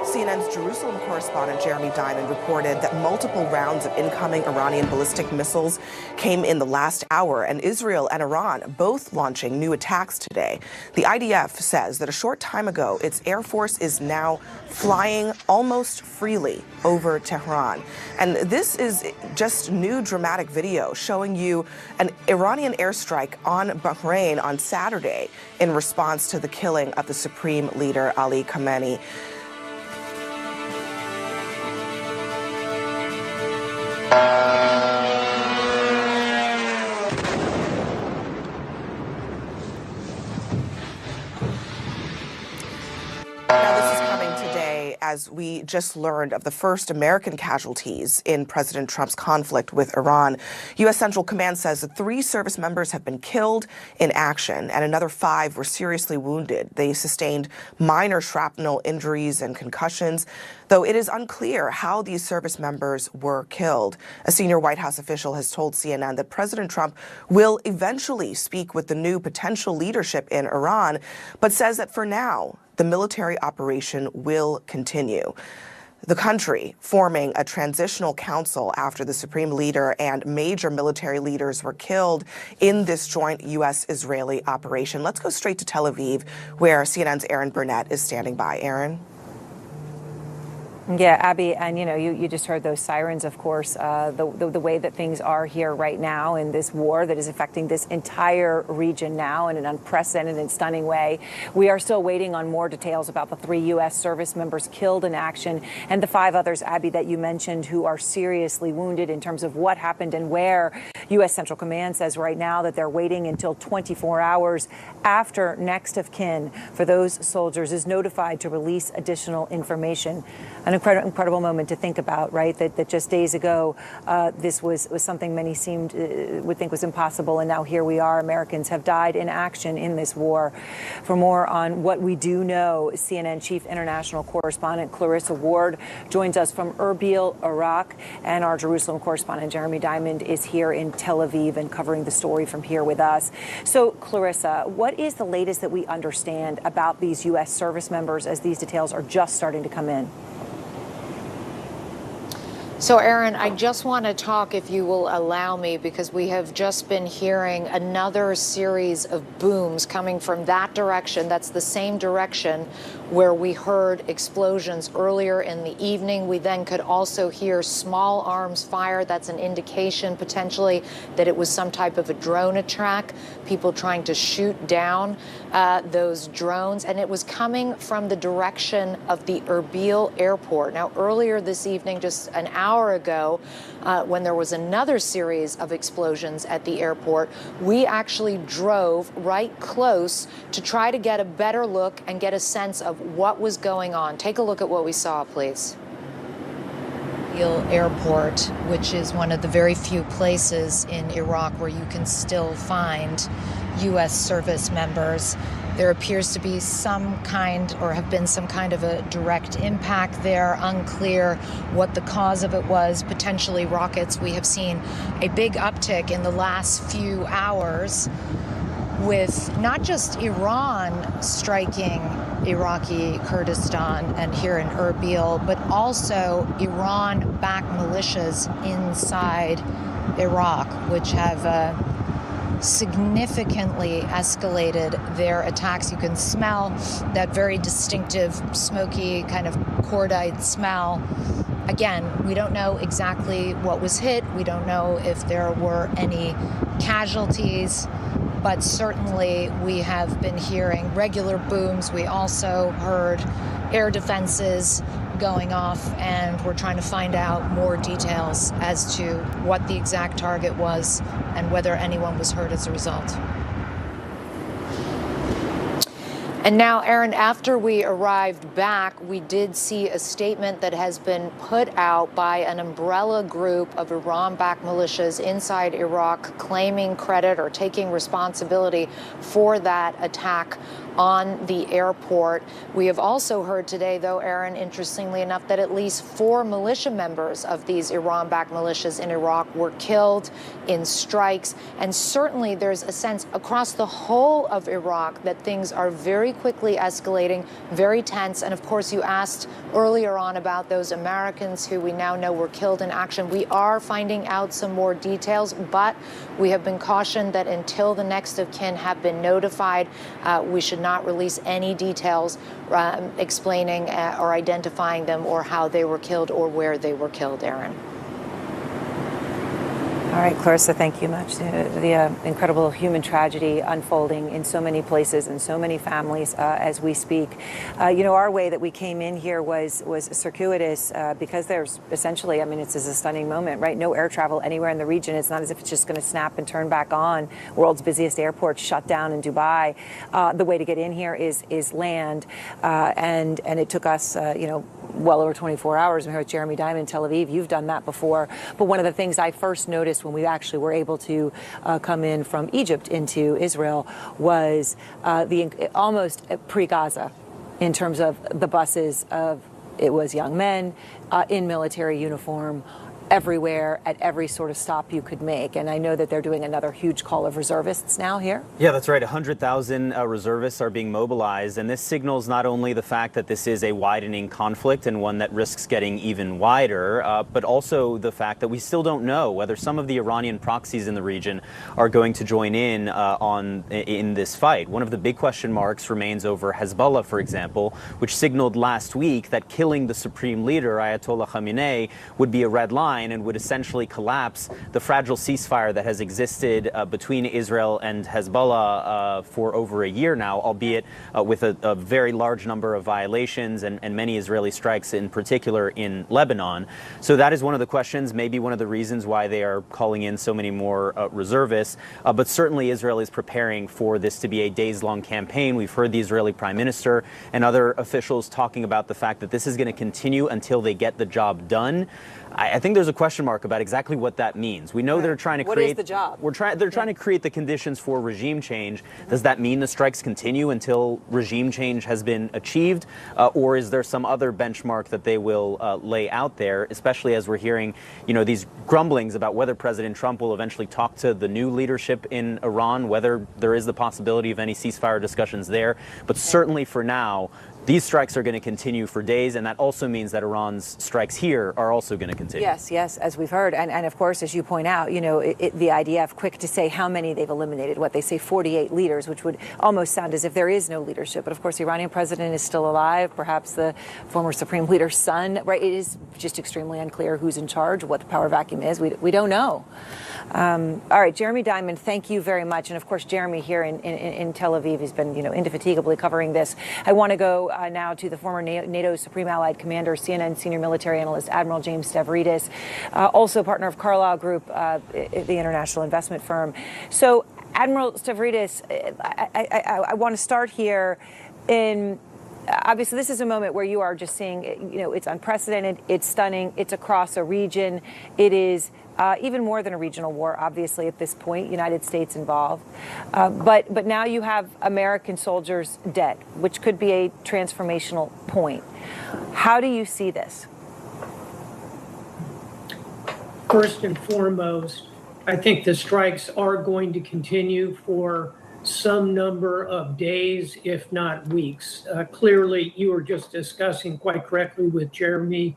N: CNN's Jerusalem correspondent Jeremy Diamond reported that multiple rounds of incoming Iranian ballistic missiles came in the last hour, and Israel and Iran both launching new attacks today. The IDF says that a short time ago, its air force is now flying almost freely over Tehran. And this is just new dramatic video showing you an Iranian airstrike on Bahrain on Saturday in response to the killing of the supreme leader Ali Khamenei. As we just learned of the first American casualties in President Trump's conflict with Iran. U.S. Central Command says that 3 service members have been killed in action and another 5 were seriously wounded. They sustained minor shrapnel injuries and concussions, though it is unclear how these service members were killed. A senior White House official has told CNN that President Trump will eventually speak with the new potential leadership in Iran, but says that for now, the military operation will continue. The country forming a transitional council after the supreme leader and major military leaders were killed in this joint U.S.-Israeli operation. Let's go straight to Tel Aviv, where CNN's Aaron Burnett is standing by. Aaron?
Q: Yeah, Abby, and you just heard those sirens, of course, the way that things are here right now in this war that is affecting this entire region now in an unprecedented and stunning way. We are still waiting on more details about the 3 U.S. service members killed in action and the 5 others, Abby, that you mentioned who are seriously wounded in terms of what happened and where. U.S. Central Command says right now that they're waiting until 24 hours after next of kin for those soldiers is notified to release additional information. An incredible moment to think about, right? That just days ago, this was something many would think was impossible, and now here we are. Americans have died in action in this war. For more on what we do know, CNN Chief International Correspondent Clarissa Ward joins us from Erbil, Iraq, and our Jerusalem correspondent Jeremy Diamond is here in Tel Aviv and covering the story from here with us. So, Clarissa, what is the latest that we understand about these U.S. service members as these details are just starting to come in?
R: So, Aaron, I just want to talk, if you will allow me, because we have just been hearing another series of booms coming from that direction. That's the same direction where we heard explosions earlier in the evening. We then could also hear small arms fire. That's an indication potentially that it was some type of a drone attack, people trying to shoot down those drones. And it was coming from the direction of the Erbil airport. Now, earlier this evening, just an hour ago, when there was another series of explosions at the airport, we actually drove right close to try to get a better look and get a sense of what was going on. Take a look at what we saw, please. Airport, which is one of the very few places in Iraq where you can still find U.S. service members. There appears to be some kind, or have been some kind of a direct impact there. Unclear what the cause of it was, potentially rockets. We have seen a big uptick in the last few hours with not just Iran striking Iraqi Kurdistan and here in Erbil, but also Iran-backed militias inside Iraq, which have significantly escalated their attacks. You can smell that very distinctive, smoky, kind of cordite smell. Again, we don't know exactly what was hit. We don't know if there were any casualties, but certainly we have been hearing regular booms. We also heard air defenses going off, and we're trying to find out more details as to what the exact target was and whether anyone was hurt as a result. And now, Aaron, after we arrived back, we did see a statement that has been put out by an umbrella group of Iran-backed militias inside Iraq claiming credit or taking responsibility for that attack on the airport. We have also heard today, though, Aaron, interestingly enough, that at least 4 militia members of these Iran-backed militias in Iraq were killed in strikes. And certainly there's a sense across the whole of Iraq that things are very quickly escalating, very tense. And of course, you asked earlier on about those Americans who we now know were killed in action. We are finding out some more details, but we have been cautioned that until the next of kin have been notified, we should not release any details explaining or identifying them or how they were killed or where they were killed, Aaron.
Q: All right, Clarissa, thank you much. The incredible human tragedy unfolding in so many places and so many families as we speak. Our way that we came in here was circuitous because there's essentially, this is a stunning moment, right? No air travel anywhere in the region. It's not as if it's just going to snap and turn back on. World's busiest airport shut down in Dubai. The way to get in here is land, and it took us, well over 24 hours. I'm here with Jeremy Diamond in Tel Aviv. You've done that before. But one of the things I first noticed when we actually were able to come in from Egypt into Israel was almost pre-Gaza in terms of the buses of, it was young men in military uniform, everywhere at every sort of stop you could make. And I know that they're doing another huge call of reservists now here.
G: Yeah, that's right. 100,000 reservists are being mobilized. And this signals not only the fact that this is a widening conflict and one that risks getting even wider, but also the fact that we still don't know whether some of the Iranian proxies in the region are going to join in in this fight. One of the big question marks remains over Hezbollah, for example, which signaled last week that killing the supreme leader, Ayatollah Khamenei, would be a red line and would essentially collapse the fragile ceasefire that has existed between Israel and Hezbollah for over a year now, albeit with a very large number of violations and many Israeli strikes, in particular in Lebanon. So that is one of the questions, maybe one of the reasons why they are calling in so many more reservists. But certainly Israel is preparing for this to be a days-long campaign. We've heard the Israeli Prime Minister and other officials talking about the fact that this is going to continue until they get the job done. I think there's a question mark about exactly what that means. We know they're trying to create.
Q: What is the job?
G: They're trying to create the conditions for regime change. Does that mean the strikes continue until regime change has been achieved, or is there some other benchmark that they will lay out there? Especially as we're hearing, these grumblings about whether President Trump will eventually talk to the new leadership in Iran, whether there is the possibility of any ceasefire discussions there. But certainly for now, these strikes are going to continue for days, and that also means that Iran's strikes here are also going to continue.
Q: Yes, as we've heard. And of course, as you point out, the IDF, quick to say how many they've eliminated. What they say, 48 leaders, which would almost sound as if there is no leadership. But of course, the Iranian president is still alive, perhaps the former supreme leader's son, right? It is just extremely unclear who's in charge, what the power vacuum is. We don't know. All right, Jeremy Diamond, thank you very much. And of course, Jeremy here in Tel Aviv has been, indefatigably covering this. I want to go now to the former NATO Supreme Allied Commander, CNN senior military analyst, Admiral James Stavridis, also partner of Carlyle Group, the international investment firm. So, Admiral Stavridis, I want to start here in. Obviously, this is a moment where you are just seeing, it's unprecedented, it's stunning, it's across a region, it is even more than a regional war, obviously, at this point, United States involved. But now you have American soldiers dead, which could be a transformational point. How do you see this?
S: First and foremost, I think the strikes are going to continue for some number of days, if not weeks. Clearly, you were just discussing quite correctly with Jeremy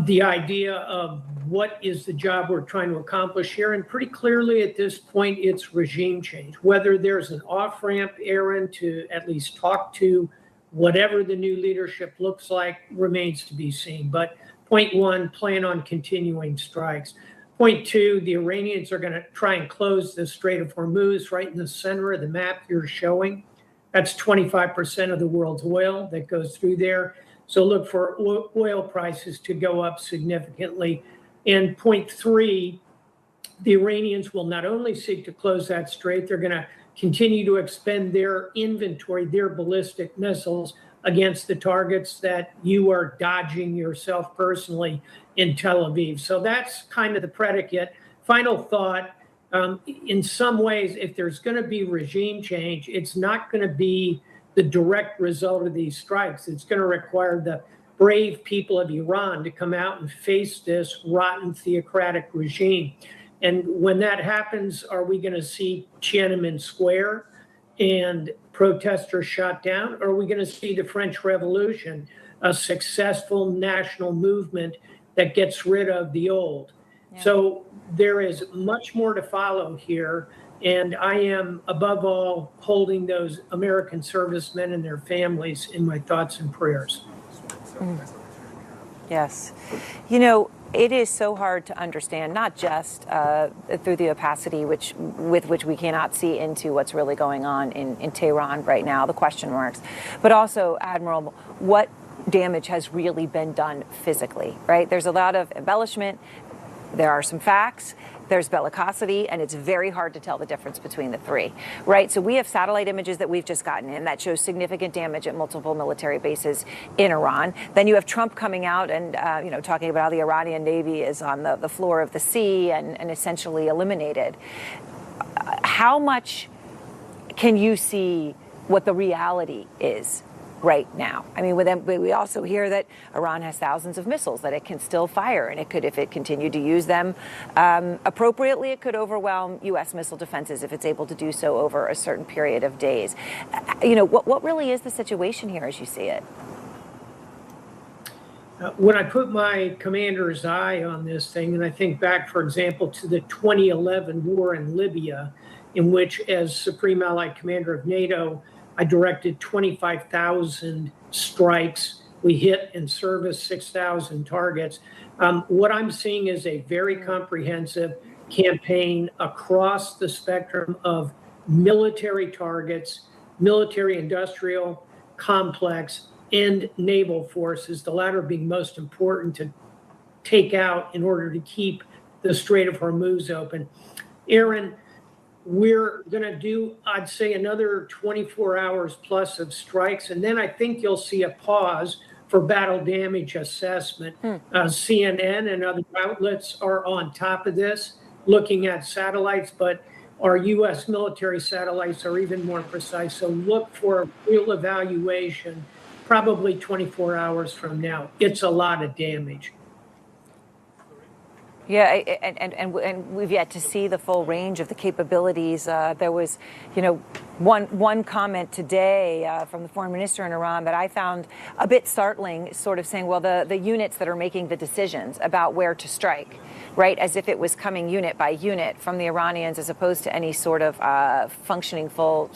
S: the idea of what is the job we're trying to accomplish here. And pretty clearly at this point, it's regime change. Whether there's an off-ramp errand to at least talk to whatever the new leadership looks like remains to be seen. But point one, plan on continuing strikes. Point two, the Iranians are going to try and close the Strait of Hormuz right in the center of the map you're showing. That's 25% of the world's oil that goes through there. So look for oil prices to go up significantly. And point three, the Iranians will not only seek to close that strait, they're going to continue to expend their inventory, their ballistic missiles against the targets that you are dodging yourself personally in Tel Aviv. So that's kind of the predicate. Final thought, in some ways, if there's going to be regime change, it's not going to be the direct result of these strikes. It's going to require the brave people of Iran to come out and face this rotten theocratic regime. And when that happens, are we going to see Tiananmen Square and protesters shot down? Or are we going to see the French Revolution, a successful national movement that gets rid of the old? Yeah. So there is much more to follow here. And I am, above all, holding those American servicemen and their families in my thoughts and prayers.
Q: Yes. You know, it is so hard to understand, not just through the opacity with which we cannot see into what's really going on in Tehran right now, the question marks, but also, Admiral, what damage has really been done physically, right? There's a lot of embellishment. There are some facts. There's bellicosity, and it's very hard to tell the difference between the three, right? So we have satellite images that we've just gotten in that shows significant damage at multiple military bases in Iran. Then you have Trump coming out and, talking about how the Iranian Navy is on the floor of the sea and essentially eliminated. How much can you see what the reality is right now? I mean, we also hear that Iran has thousands of missiles that it can still fire, and it could, if it continued to use them appropriately, it could overwhelm U.S. missile defenses if it's able to do so over a certain period of days. What really is the situation here as you see it?
S: When I put my commander's eye on this thing, and I think back, for example, to the 2011 war in Libya, in which, as Supreme Allied Commander of NATO, I directed 25,000 strikes. We hit and serviced 6,000 targets. What I'm seeing is a very comprehensive campaign across the spectrum of military targets, military industrial complex, and naval forces, the latter being most important to take out in order to keep the Strait of Hormuz open. Aaron, we're going to do, I'd say, another 24 hours plus of strikes, and then I think you'll see a pause for battle damage assessment. CNN and other outlets are on top of this, looking at satellites, but our U.S. military satellites are even more precise. So look for a real evaluation probably 24 hours from now. It's a lot of damage.
Q: Yeah, and we've yet to see the full range of the capabilities. There was, one comment today from the foreign minister in Iran that I found a bit startling, sort of saying, well, the units that are making the decisions about where to strike, right, as if it was coming unit by unit from the Iranians as opposed to any sort of functioning full,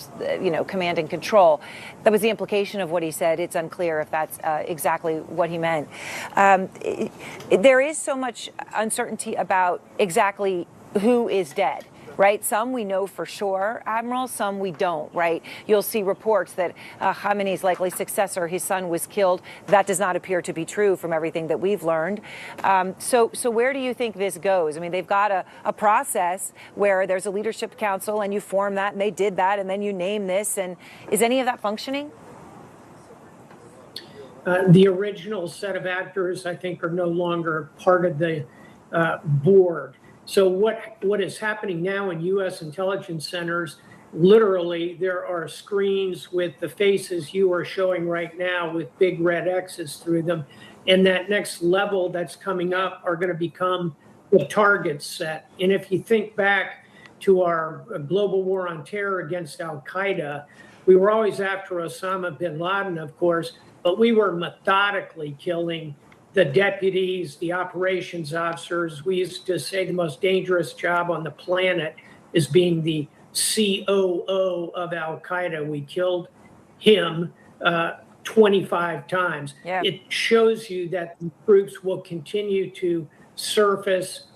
Q: command and control. That was the implication of what he said. It's unclear if that's exactly what he meant. There is so much uncertainty about exactly who is dead. Right? Some we know for sure, Admiral, some we don't, right? You'll see reports that Khamenei's likely successor, his son, was killed. That does not appear to be true from everything that we've learned. So where do you think this goes? I mean, they've got a process where there's a leadership council and you form that and they did that and then you name this. And is any of that functioning?
S: The original set of actors, I think, are no longer part of the board. So what is happening now in U.S. intelligence centers, literally there are screens with the faces you are showing right now with big red X's through them. And that next level that's coming up are going to become the target set. And if you think back to our global war on terror against Al-Qaeda, we were always after Osama bin Laden, of course, but we were methodically killing the deputies, the operations officers. We used to say the most dangerous job on the planet is being the COO of Al-Qaeda. We killed him 25 times. Yeah. It shows you that the groups will continue to surface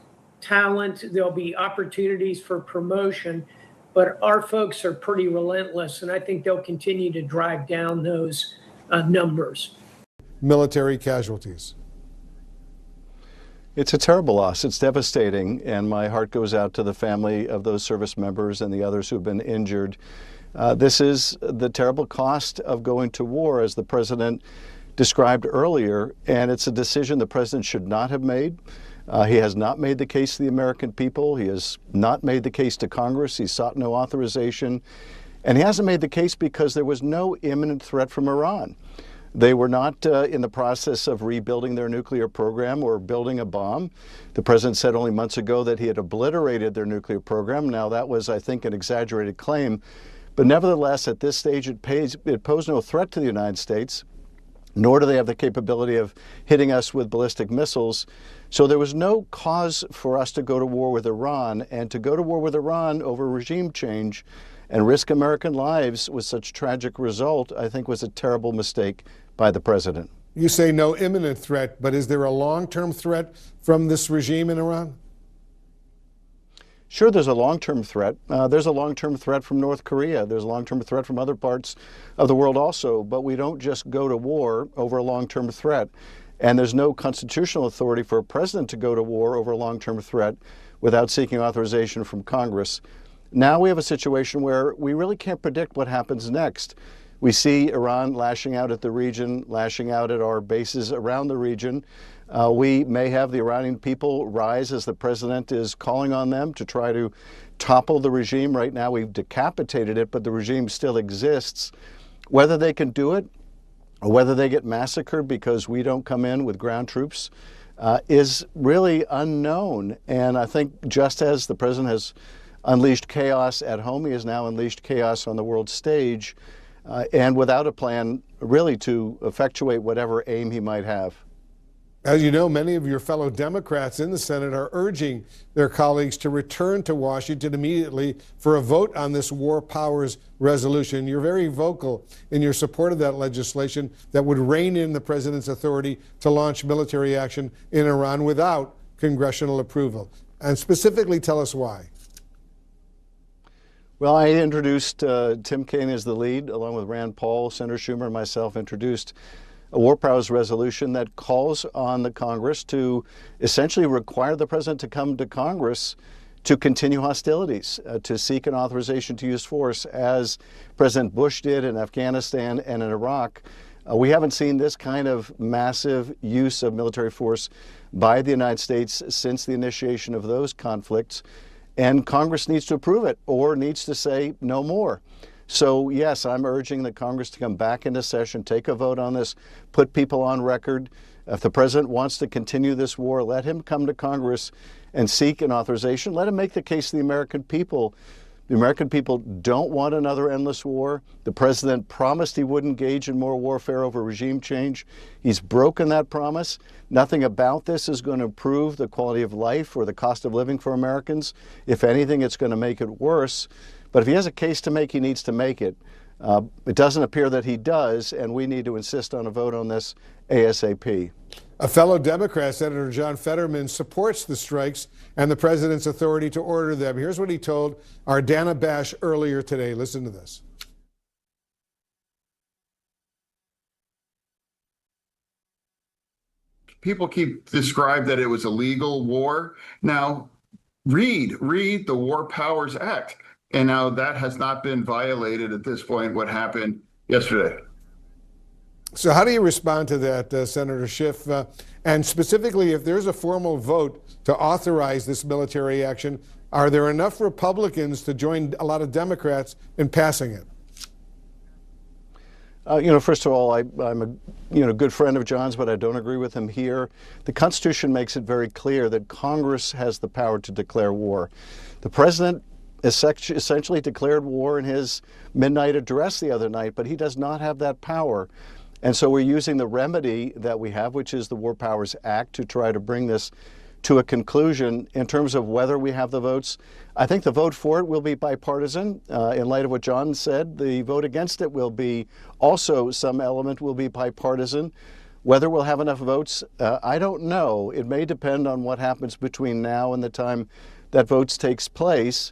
S: talent. There'll be opportunities for promotion, but our folks are pretty relentless, and I think they'll continue to drive down those numbers.
A: Military casualties.
T: It's a terrible loss. It's devastating, and my heart goes out to the family of those service members and the others who've been injured. This is the terrible cost of going to war, as the president described earlier, and it's a decision the president should not have made. He has not made the case to the American people. He has not made the case to Congress. He sought no authorization, and he hasn't made the case because there was no imminent threat from Iran. They were not in the process of rebuilding their nuclear program or building a bomb. The president said only months ago that he had obliterated their nuclear program. Now, that was, I think, an exaggerated claim. But nevertheless, at this stage, it posed no threat to the United States, nor do they have the capability of hitting us with ballistic missiles. So there was no cause for us to go to war with Iran, and to go to war with Iran over regime change and risk American lives with such tragic result, I think, was a terrible mistake by the president.
A: You say no imminent threat, but is there a long-term threat from this regime in Iran?
T: Sure, there's a long-term threat. There's a long-term threat from North Korea. There's a long-term threat from other parts of the world also, but we don't just go to war over a long-term threat. And there's no constitutional authority for a president to go to war over a long-term threat without seeking authorization from Congress. Now we have a situation where we really can't predict what happens next. We see Iran lashing out at the region, lashing out at our bases around the region. We may have the Iranian people rise, as the president is calling on them, to try to topple the regime. Right now we've decapitated it, but the regime still exists. Whether they can do it, whether they get massacred because we don't come in with ground troops is really unknown. And I think just as the president has unleashed chaos at home, he has now unleashed chaos on the world stage, and without a plan really to effectuate whatever aim he might have.
A: As you know, many of your fellow Democrats in the Senate are urging their colleagues to return to Washington immediately for a vote on this war powers resolution. You're very vocal in your support of that legislation that would rein in the president's authority to launch military action in Iran without congressional approval. And specifically, tell us why.
T: Well, I introduced, Tim Kaine as the lead, along with Rand Paul, Senator Schumer, and myself introduced a war powers resolution that calls on the Congress to essentially require the president to come to Congress to continue hostilities, to seek an authorization to use force, as President Bush did in Afghanistan and in Iraq. We haven't seen this kind of massive use of military force by the United States since the initiation of those conflicts, and Congress needs to approve it or needs to say no more. So yes, I'm urging the Congress to come back into session, take a vote on this, put people on record. If the president wants to continue this war, let him come to Congress and seek an authorization. Let him make the case to the American people. The American people don't want another endless war. The president promised he wouldn't engage in more warfare over regime change. He's broken that promise. Nothing about this is going to improve the quality of life or the cost of living for Americans. If anything, it's going to make it worse. But if he has a case to make, he needs to make it. It doesn't appear that he does, and we need to insist on a vote on this ASAP.
A: A fellow Democrat, Senator John Fetterman, supports the strikes and the president's authority to order them. Here's what he told our Dana Bash earlier today. Listen to this.
F: People keep described that it was a legal war. Now, read the War Powers Act. And now that has not been violated at this point, what happened yesterday.
A: So how do you respond to that, Senator Schiff? And specifically, if there's a formal vote to authorize this military action, are there enough Republicans to join a lot of Democrats in passing it?
T: First of all, I'm a good friend of John's, but I don't agree with him here. The Constitution makes it very clear that Congress has the power to declare war. The president essentially declared war in his midnight address the other night, but he does not have that power. And so we're using the remedy that we have, which is the War Powers Act, to try to bring this to a conclusion. In terms of whether we have the votes, I think the vote for it will be bipartisan. In light of what John said, the vote against it will be also, some element will be bipartisan. Whether we'll have enough votes, I don't know. It may depend on what happens between now and the time that votes takes place.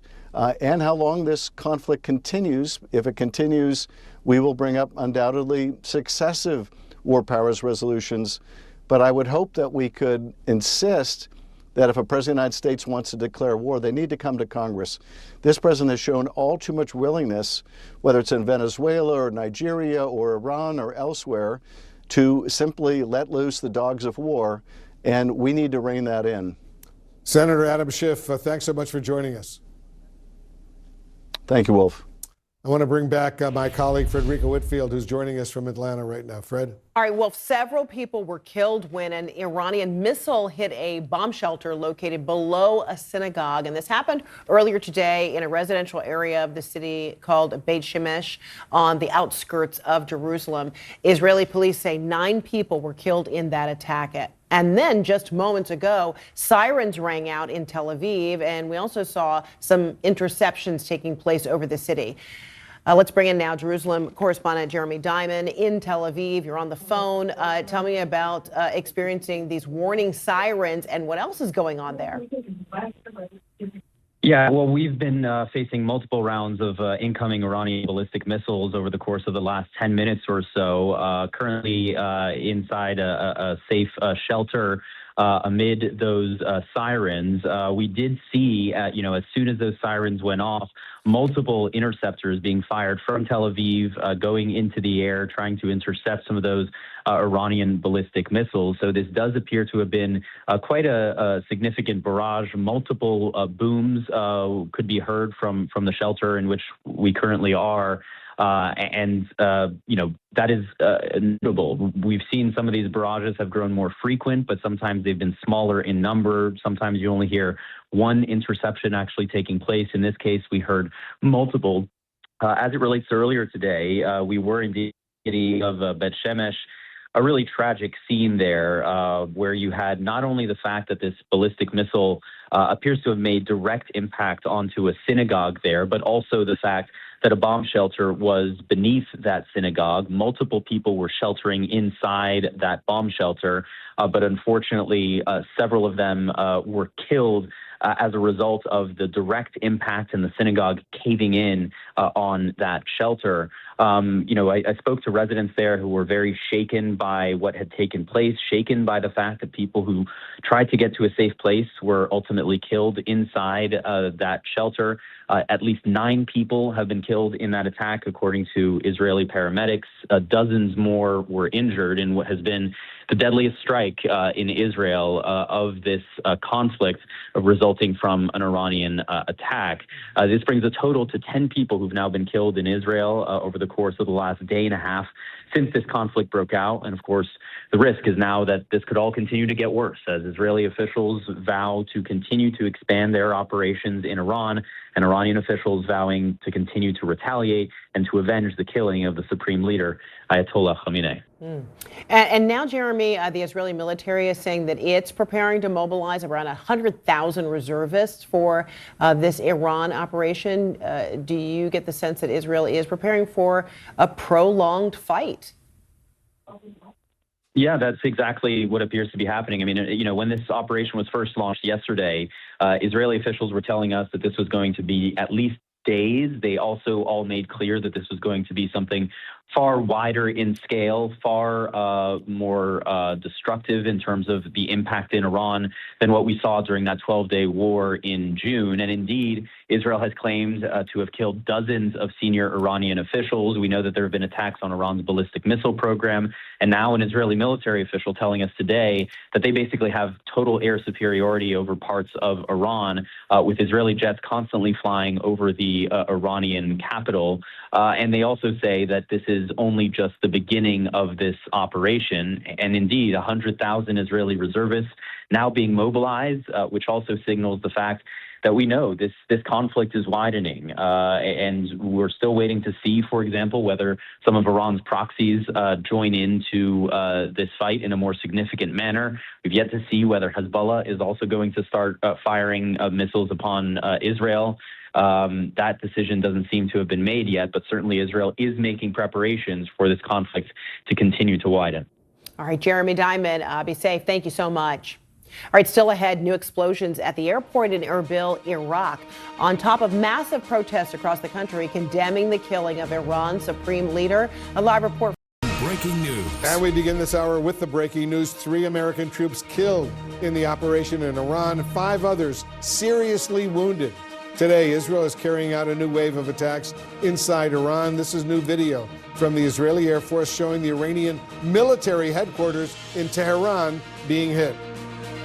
T: And how long this conflict continues. If it continues, we will bring up undoubtedly successive war powers resolutions. But I would hope that we could insist that if a president of the United States wants to declare war, they need to come to Congress. This president has shown all too much willingness, whether it's in Venezuela or Nigeria or Iran or elsewhere, to simply let loose the dogs of war, and we need to rein that in.
A: Senator Adam Schiff, thanks so much for joining us.
T: Thank you, Wolf.
A: I want to bring back my colleague, Frederica Whitfield, who's joining us from Atlanta right now. Fred?
H: All right, Wolf, several people were killed when an Iranian missile hit a bomb shelter located below a synagogue. And this happened earlier today in a residential area of the city called Beit Shemesh on the outskirts of Jerusalem. Israeli police say 9 people were killed in that attack. And then just moments ago, sirens rang out in Tel Aviv, and we also saw some interceptions taking place over the city. Let's bring in now Jerusalem correspondent Jeremy Diamond in Tel Aviv. You're on the phone. Tell me about experiencing these warning sirens and what else is going on there.
U: Yeah, well, we've been facing multiple rounds of incoming Iranian ballistic missiles over the course of the last 10 minutes or so. Currently inside a safe shelter amid those sirens. We did see, as soon as those sirens went off, multiple interceptors being fired from Tel Aviv, going into the air, trying to intercept some of those Iranian ballistic missiles. So this does appear to have been quite a significant barrage. Multiple booms could be heard from the shelter in which we currently are. That is notable. We've seen some of these barrages have grown more frequent, but sometimes they've been smaller in number. Sometimes you only hear one interception actually taking place. In this case, we heard multiple. As it relates to earlier today, we were in the city of Bet Shemesh, a really tragic scene there where you had not only the fact that this ballistic missile appears to have made direct impact onto a synagogue there, but also the fact that a bomb shelter was beneath that synagogue. Multiple people were sheltering inside that bomb shelter, but unfortunately, several of them were killed as a result of the direct impact and the synagogue caving in on that shelter. I spoke to residents there who were very shaken by what had taken place, shaken by the fact that people who tried to get to a safe place were ultimately killed inside that shelter. At least 9 people have been killed in that attack, according to Israeli paramedics. Dozens more were injured in what has been the deadliest strike in Israel of this conflict resulting from an Iranian attack. This brings a total to 10 people who've now been killed in Israel over the course of the last day and a half since this conflict broke out. And of course, the risk is now that this could all continue to get worse as Israeli officials vow to continue to expand their operations in Iran, and Iranian officials vowing to continue to retaliate and to avenge the killing of the supreme leader, Ayatollah Khamenei.
H: And now, Jeremy, the Israeli military is saying that it's preparing to mobilize around 100,000 reservists for this Iran operation. Do you get the sense that Israel is preparing for a prolonged fight?
U: Yeah, that's exactly what appears to be happening. I mean, when this operation was first launched yesterday, Israeli officials were telling us that this was going to be at least days. They also all made clear that this was going to be something far wider in scale, far more destructive in terms of the impact in Iran than what we saw during that 12-day war in June. And indeed, Israel has claimed to have killed dozens of senior Iranian officials. We know that there have been attacks on Iran's ballistic missile program. And now an Israeli military official telling us today that they basically have total air superiority over parts of Iran, with Israeli jets constantly flying over the Iranian capital. And they also say that this is only just the beginning of this operation. And indeed, 100,000 Israeli reservists now being mobilized, which also signals the fact that we know this conflict is widening. And we're still waiting to see, for example, whether some of Iran's proxies join into this fight in a more significant manner. We've yet to see whether Hezbollah is also going to start firing missiles upon Israel. That decision doesn't seem to have been made yet, but certainly Israel is making preparations for this conflict to continue to widen.
H: All right, Jeremy Diamond, be safe. Thank you so much. All right, still ahead, new explosions at the airport in Erbil, Iraq, on top of massive protests across the country condemning the killing of Iran's supreme leader. A live report.
B: Breaking news.
A: And we begin this hour with the breaking news. 3 American troops killed in the operation in Iran, 5 others seriously wounded. Today, Israel is carrying out a new wave of attacks inside Iran. This is new video from the Israeli Air Force showing the Iranian military headquarters in Tehran being hit.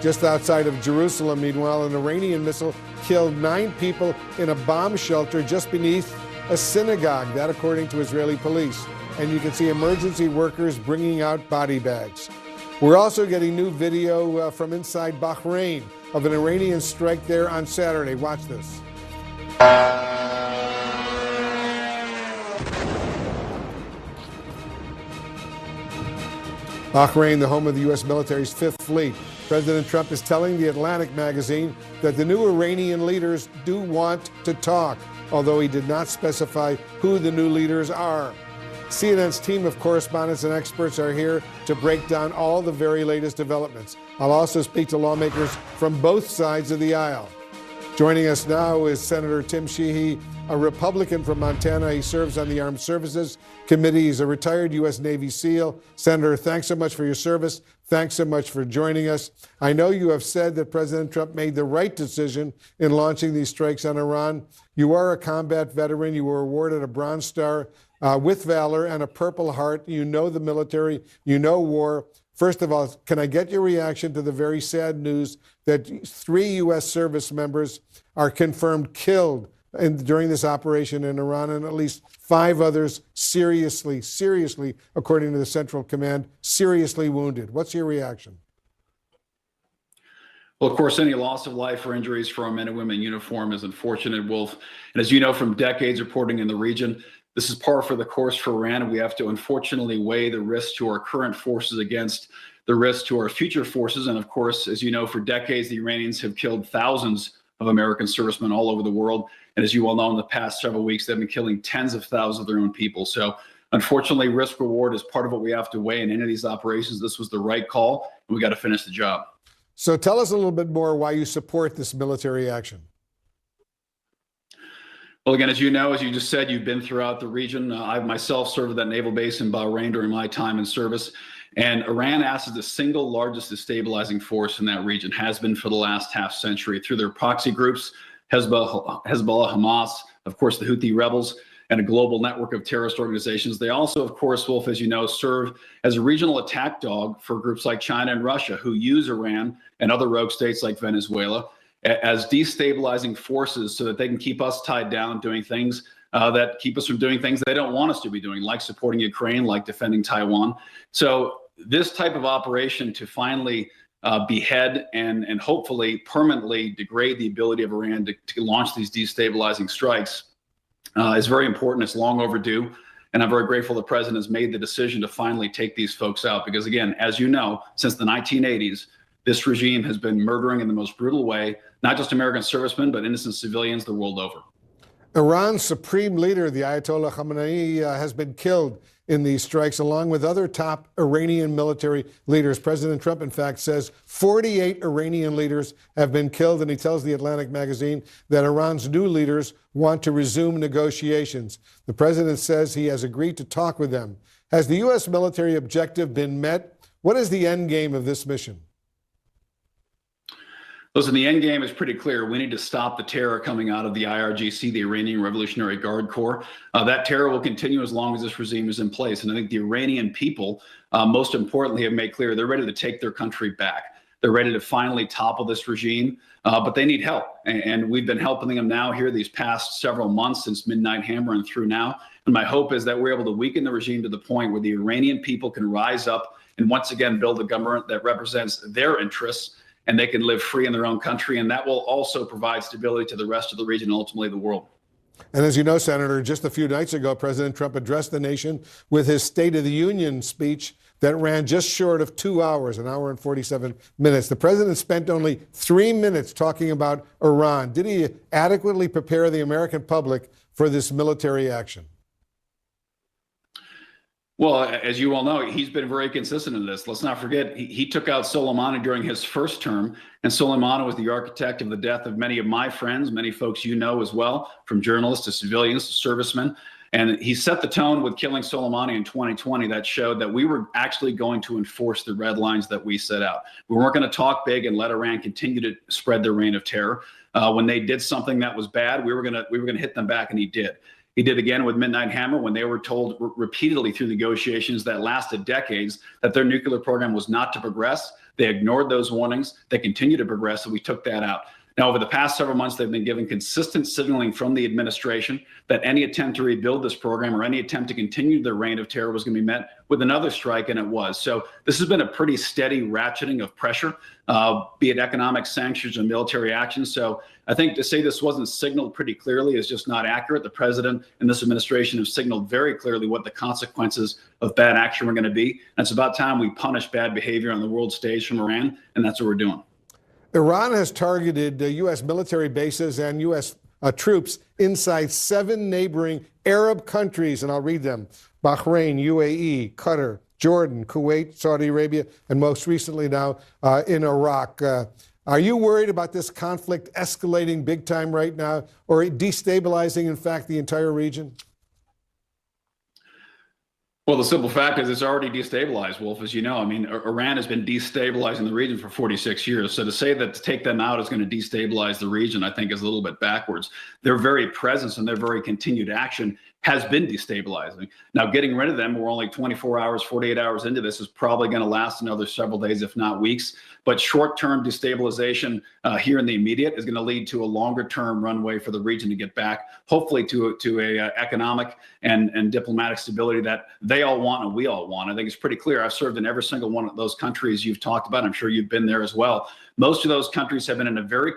A: Just outside of Jerusalem, meanwhile, an Iranian missile killed 9 people in a bomb shelter just beneath a synagogue, that according to Israeli police. And you can see emergency workers bringing out body bags. We're also getting new video from inside Bahrain of an Iranian strike there on Saturday. Watch this. Bahrain, the home of the U.S. military's 5th Fleet. President Trump is telling the Atlantic magazine that the new Iranian leaders do want to talk, although he did not specify who the new leaders are. CNN's team of correspondents and experts are here to break down all the very latest developments. I'll also speak to lawmakers from both sides of the aisle. Joining us now is Senator Tim Sheehy, a Republican from Montana. He serves on the Armed Services Committee. He's a retired U.S. Navy SEAL. Senator, thanks so much for your service. Thanks so much for joining us. I know you have said that President Trump made the right decision in launching these strikes on Iran. You are a combat veteran. You were awarded a Bronze Star with Valor and a Purple Heart. You know the military. You know war. First of all, can I get your reaction to the very sad news that 3 U.S. service members are confirmed killed during this operation in Iran, and at least 5 others seriously, according to the Central Command, seriously wounded. What's your reaction?
B: Well, of course, any loss of life or injuries for our men and women in uniform is unfortunate, Wolf. And as you know from decades reporting in the region, this is par for the course for Iran, and we have to unfortunately weigh the risk to our current forces against the risk to our future forces. And of course, as you know, for decades, the Iranians have killed thousands of American servicemen all over the world. And as you well know, in the past several weeks, they've been killing tens of thousands of their own people. So unfortunately, risk reward is part of what we have to weigh in any of these operations. This was the right call, and we got to finish the job.
A: So tell us a little bit more why you support this military action.
B: Well, again, as you know, as you just said, you've been throughout the region. I myself served at that naval base in Bahrain during my time in service. And Iran acts as the single largest destabilizing force in that region, has been for the last half century through their proxy groups, Hezbollah, Hamas, of course, the Houthi rebels, and a global network of terrorist organizations. They also, of course, Wolf, as you know, serve as a regional attack dog for groups like China and Russia, who use Iran and other rogue states like Venezuela as destabilizing forces so that they can keep us tied down doing things that keep us from doing things they don't want us to be doing, like supporting Ukraine, like defending Taiwan. So this type of operation to finally behead and hopefully permanently degrade the ability of Iran to launch these destabilizing strikes is very important. It's long overdue. And I'm very grateful the president has made the decision to finally take these folks out. Because again, as you know, since the 1980s, this regime has been murdering in the most brutal way, not just American servicemen, but innocent civilians the world over.
A: Iran's supreme leader, the Ayatollah Khamenei, has been killed in these strikes, along with other top Iranian military leaders. President Trump, in fact, says 48 Iranian leaders have been killed, and he tells the Atlantic magazine that Iran's new leaders want to resume negotiations. The president says he has agreed to talk with them. Has the U.S. military objective been met? What is the end game of this mission?
B: Listen, the end game is pretty clear. We need to stop the terror coming out of the IRGC, the Iranian Revolutionary Guard Corps. That terror will continue as long as this regime is in place. And I think the Iranian people, most importantly, have made clear they're ready to take their country back. They're ready to finally topple this regime, but they need help. And we've been helping them now here these past several months since Midnight Hammer and through now. And my hope is that we're able to weaken the regime to the point where the Iranian people can rise up and once again build a government that represents their interests, and they can live free in their own country. And that will also provide stability to the rest of the region, ultimately the world.
A: And as you know, Senator, just a few nights ago, President Trump addressed the nation with his State of the Union speech that ran just short of 2 hours, an hour and 47 minutes. The president spent only 3 minutes talking about Iran. Did he adequately prepare the American public for this military action?
B: Well, as you all know, he's been very consistent in this. Let's not forget, he took out Soleimani during his first term, and Soleimani was the architect of the death of many of my friends, many folks you know as well, from journalists to civilians to servicemen. And he set the tone with killing Soleimani in 2020 that showed that we were actually going to enforce the red lines that we set out. We weren't going to talk big and let Iran continue to spread their reign of terror. When they did something that was bad, we were going to hit them back, and he did. He did again with Midnight Hammer when they were told repeatedly through negotiations that lasted decades that their nuclear program was not to progress. They ignored those warnings. They continued to progress, and we took that out. Now, over the past several months, they've been given consistent signaling from the administration that any attempt to rebuild this program or any attempt to continue their reign of terror was going to be met with another strike, and it was. So this has been a pretty steady ratcheting of pressure, be it economic sanctions or military action. So I think to say this wasn't signaled pretty clearly is just not accurate. The president and this administration have signaled very clearly what the consequences of bad action were going to be. And it's about time we punish bad behavior on the world stage from Iran, and that's what we're doing.
A: Iran has targeted U.S. military bases and U.S. Troops inside 7 neighboring Arab countries, and I'll read them: Bahrain, UAE, Qatar, Jordan, Kuwait, Saudi Arabia, and most recently now in Iraq. Are you worried about this conflict escalating big time right now, or destabilizing, in fact, the entire region?
B: Well, the simple fact is it's already destabilized, Wolf, as you know. I mean, Iran has been destabilizing the region for 46 years. So to say that to take them out is going to destabilize the region, I think is a little bit backwards. Their very presence and their very continued action has been destabilizing. Now, getting rid of them, we're only 24 hours, 48 hours into this, is probably going to last another several days, if not weeks. But short-term destabilization here in the immediate is going to lead to a longer-term runway for the region to get back, hopefully to a economic and diplomatic stability that they all want and we all want. I think it's pretty clear. I've served in every single one of those countries you've talked about. I'm sure you've been there as well. Most of those countries have been in a very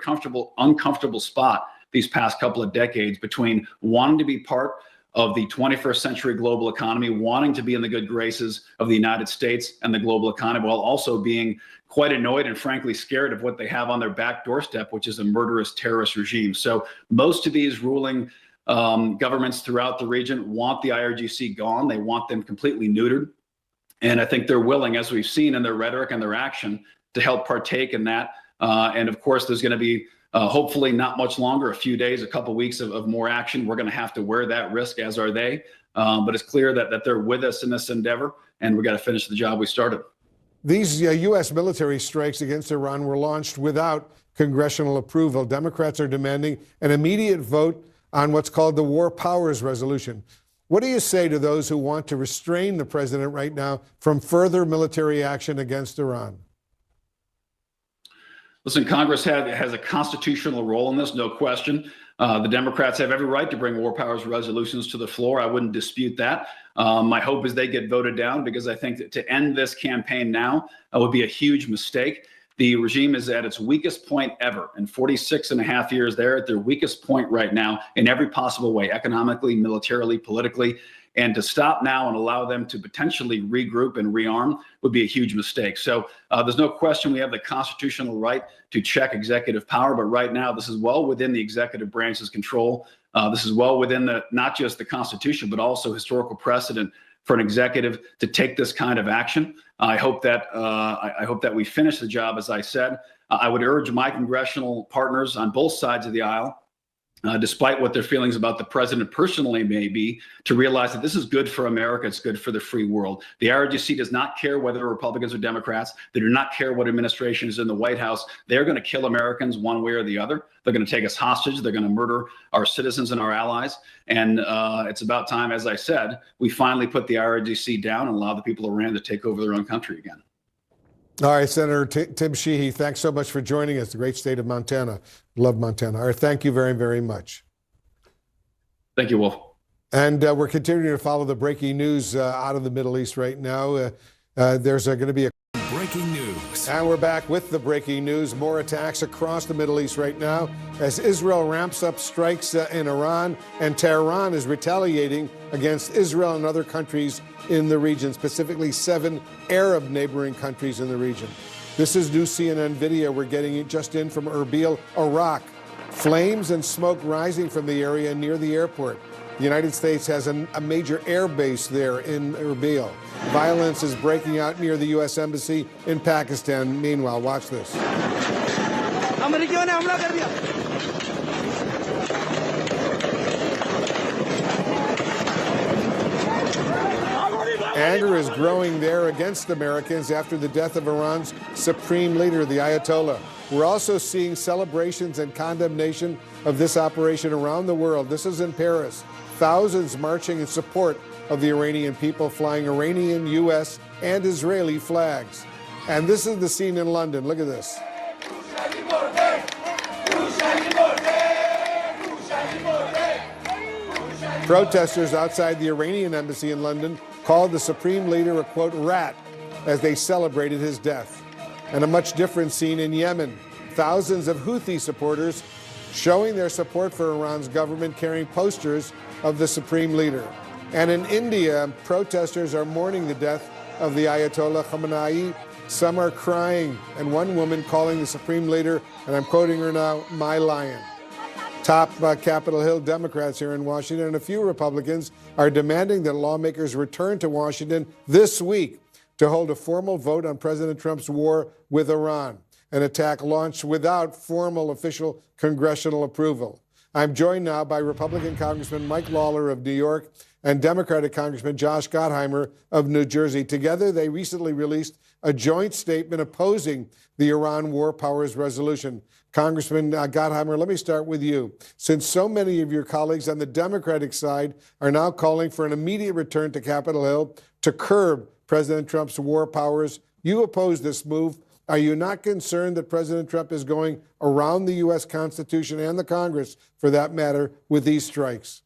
B: uncomfortable spot these past couple of decades between wanting to be part of the 21st century global economy, wanting to be in the good graces of the United States and the global economy, while also being quite annoyed and frankly scared of what they have on their back doorstep, which is a murderous terrorist regime. So most of these ruling governments throughout the region want the IRGC gone. They want them completely neutered. And I think they're willing, as we've seen in their rhetoric and their action, to help partake in that. And of course, there's going to be hopefully not much longer, a few days, a couple weeks of more action. We're going to have to wear that risk, as are they. But it's clear that they're with us in this endeavor, and we've got to finish the job we started.
A: These U.S. military strikes against Iran were launched without congressional approval. Democrats are demanding an immediate vote on what's called the War Powers Resolution. What do you say to those who want to restrain the president right now from further military action against Iran?
B: Listen, Congress has a constitutional role in this, no question. The Democrats have every right to bring war powers resolutions to the floor. I wouldn't dispute that. My hope is they get voted down, because I think that to end this campaign now would be a huge mistake. The regime is at its weakest point ever. In 46 and a half years, they're at their weakest point right now in every possible way, economically, militarily, politically. And to stop now and allow them to potentially regroup and rearm would be a huge mistake. So there's no question we have the constitutional right to check executive power. But right now, this is well within the executive branch's control. This is well within not just the Constitution, but also historical precedent for an executive to take this kind of action. I hope that we finish the job, as I said. I would urge my congressional partners on both sides of the aisle, despite what their feelings about the president personally may be, to realize that this is good for America. It's good for the free world. The IRGC does not care whether Republicans or Democrats. They do not care what administration is in the White House. They're going to kill Americans one way or the other. They're going to take us hostage. They're going to murder our citizens and our allies. And it's about time, as I said, we finally put the IRGC down and allow the people of Iran to take over their own country again.
A: All right, Senator Tim Sheehy, thanks so much for joining us. The great state of Montana. Love Montana. All right, thank you very, very much.
B: Thank you, Wolf.
A: And we're continuing to follow the breaking news out of the Middle East right now. There's going to be a
C: breaking news.
A: And we're back with the breaking news. More attacks across the Middle East right now as Israel ramps up strikes in Iran, and Tehran is retaliating against Israel and other countries in the region, specifically 7 Arab neighboring countries in the region. This is new CNN video we're getting it just in from Erbil, Iraq. Flames and smoke rising from the area near the airport. The United States has a major air base there in Erbil. Violence is breaking out near the U.S. Embassy in Pakistan. Meanwhile, watch this. Anger is growing there against Americans after the death of Iran's supreme leader, the Ayatollah. We're also seeing celebrations and condemnation of this operation around the world. This is in Paris. Thousands marching in support of the Iranian people, flying Iranian, U.S., and Israeli flags. And this is the scene in London. Look at this. Protesters outside the Iranian embassy in London called the supreme leader a, quote, rat as they celebrated his death. And a much different scene in Yemen. Thousands of Houthi supporters showing their support for Iran's government, carrying posters of the supreme leader. And in India, protesters are mourning the death of the Ayatollah Khamenei. Some are crying, and one woman calling the supreme leader, and I'm quoting her now, my lion. Top Capitol Hill Democrats here in Washington and a few Republicans are demanding that lawmakers return to Washington this week to hold a formal vote on President Trump's war with Iran, an attack launched without formal official congressional approval. I'm joined now by Republican Congressman Mike Lawler of New York and Democratic Congressman Josh Gottheimer of New Jersey. Together, they recently released a joint statement opposing the Iran War Powers Resolution. Congressman Gottheimer, let me start with you. Since so many of your colleagues on the Democratic side are now calling for an immediate return to Capitol Hill to curb President Trump's war powers, you oppose this move. Are you not concerned that President Trump is going around the U.S. Constitution and the Congress, for that matter, with these strikes?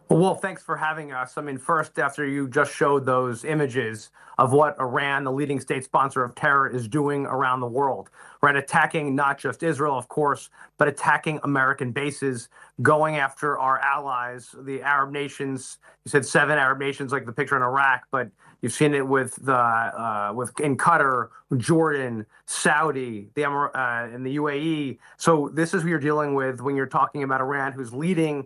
D: Well, Wolf, thanks for having us. I mean, first, after you just showed those images of what Iran, the leading state sponsor of terror, is doing around the world, right? Attacking not just Israel, of course, but attacking American bases, going after our allies, the Arab nations. You said 7 Arab nations, like the picture in Iraq, but you've seen it with in Qatar, Jordan, Saudi, and the UAE. So this is what you're dealing with when you're talking about Iran, whose leading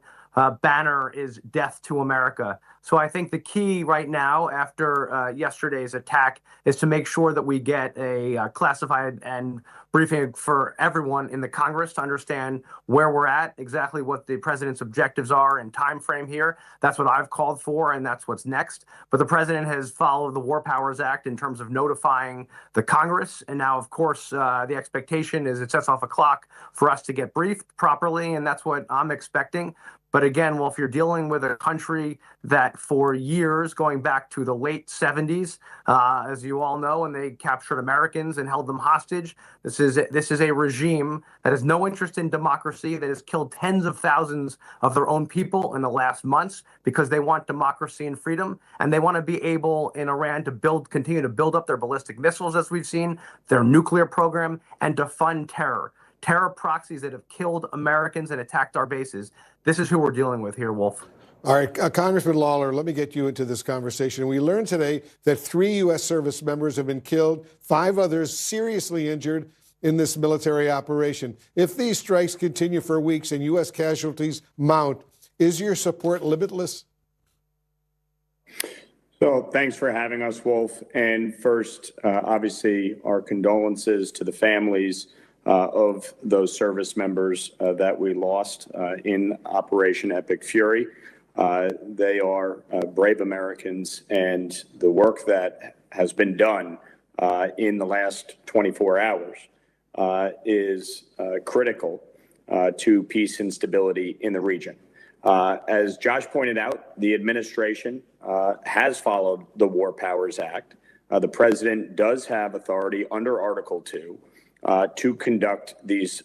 D: banner is death to America. So I think the key right now, after yesterday's attack, is to make sure that we get a classified and briefing for everyone in the Congress to understand where we're at, exactly what the president's objectives are and time frame here. That's what I've called for, and that's what's next. But the president has followed the War Powers Act in terms of notifying the Congress. And now, of course, the expectation is it sets off a clock for us to get briefed properly, and that's what I'm expecting. But again, well, if you're dealing with a country that for years, going back to the late 70s, as you all know, and they captured Americans and held them hostage, this is a regime that has no interest in democracy, that has killed tens of thousands of their own people in the last months because they want democracy and freedom, and they want to be able in Iran to continue to build up their ballistic missiles, as we've seen, their nuclear program, and to fund terror proxies that have killed Americans and attacked our bases. This is who we're dealing with here, Wolf.
A: All right, Congressman Lawler, let me get you into this conversation. We learned today that 3 U.S. service members have been killed, 5 others seriously injured in this military operation. If these strikes continue for weeks and U.S. casualties mount, is your support limitless?
C: So thanks for having us, Wolf. And first, obviously, our condolences to the families of those service members that we lost in Operation Epic Fury. They are brave Americans, and the work that has been done in the last 24 hours is critical to peace and stability in the region. As Josh pointed out, the administration has followed the War Powers Act. The president does have authority under Article 2 to conduct these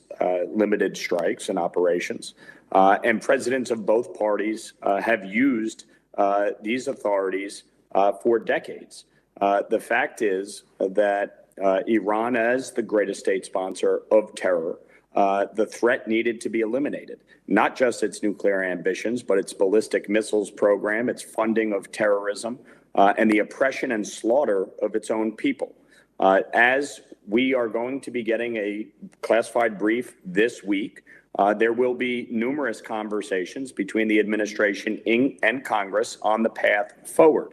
C: limited strikes and operations. And presidents of both parties have used these authorities for decades. The fact is that Iran, as the greatest state sponsor of terror, the threat needed to be eliminated. Not just its nuclear ambitions, but its ballistic missiles program, its funding of terrorism, and the oppression and slaughter of its own people. As we are going to be getting a classified brief this week, there will be numerous conversations between the administration and Congress on the path forward.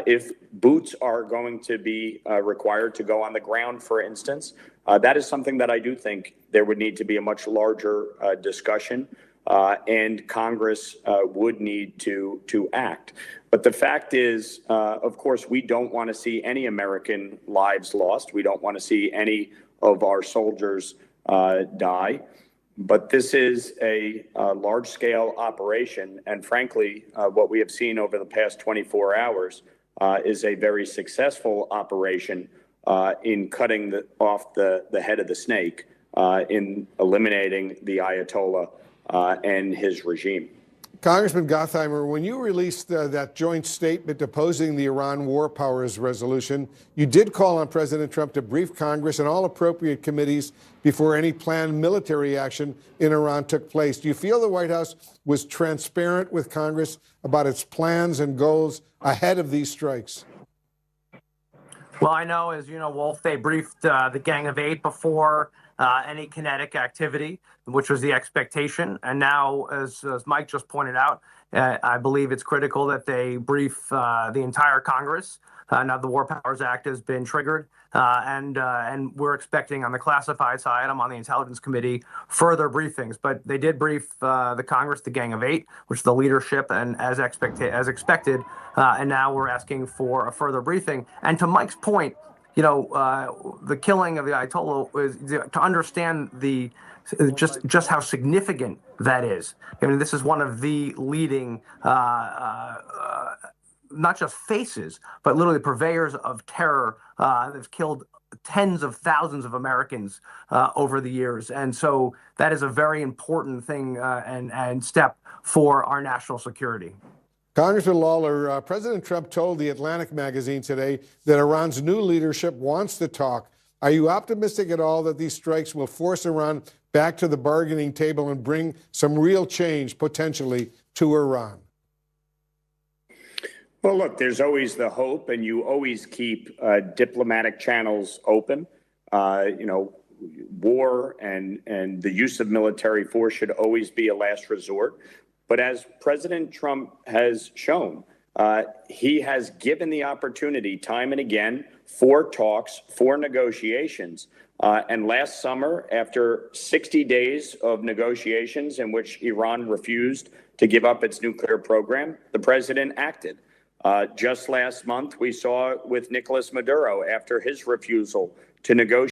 C: If boots are going to be required to go on the ground, for instance, that is something that I do think there would need to be a much larger discussion, and Congress would need to act. But the fact is, of course, we don't want to see any American lives lost. We don't want to see any of our soldiers die. But this is a large-scale operation, and frankly, what we have seen over the past 24 hours is a very successful operation in cutting off the head of the snake, in eliminating the Ayatollah and his regime.
A: Congressman Gottheimer, when you released that joint statement opposing the Iran War Powers Resolution, you did call on President Trump to brief Congress and all appropriate committees before any planned military action in Iran took place. Do you feel the White House was transparent with Congress about its plans and goals ahead of these strikes?
D: Well, I know, as you know, Wolf, they briefed the Gang of 8 before any kinetic activity, which was the expectation. And now, as Mike just pointed out, I believe it's critical that they brief the entire Congress. Now the War Powers Act has been triggered, and we're expecting on the classified side, I'm on the Intelligence Committee, further briefings. But they did brief the Congress, the Gang of 8, which is the leadership, and as expected, and now we're asking for a further briefing. And to Mike's point, the killing of the Ayatollah is to understand just how significant that is. I mean, this is one of the leading not just faces, but literally purveyors of terror that have killed tens of thousands of Americans over the years. And so that is a very important thing and step for our national security.
A: Congressman Lawler, President Trump told the Atlantic magazine today that Iran's new leadership wants to talk. Are you optimistic at all that these strikes will force Iran back to the bargaining table and bring some real change potentially to Iran?
C: Well, look, there's always the hope, and you always keep diplomatic channels open. War and the use of military force should always be a last resort. But as President Trump has shown, he has given the opportunity time and again for talks, for negotiations. And last summer, after 60 days of negotiations in which Iran refused to give up its nuclear program, the president acted. Just last month, we saw with Nicolas Maduro after his refusal to negotiate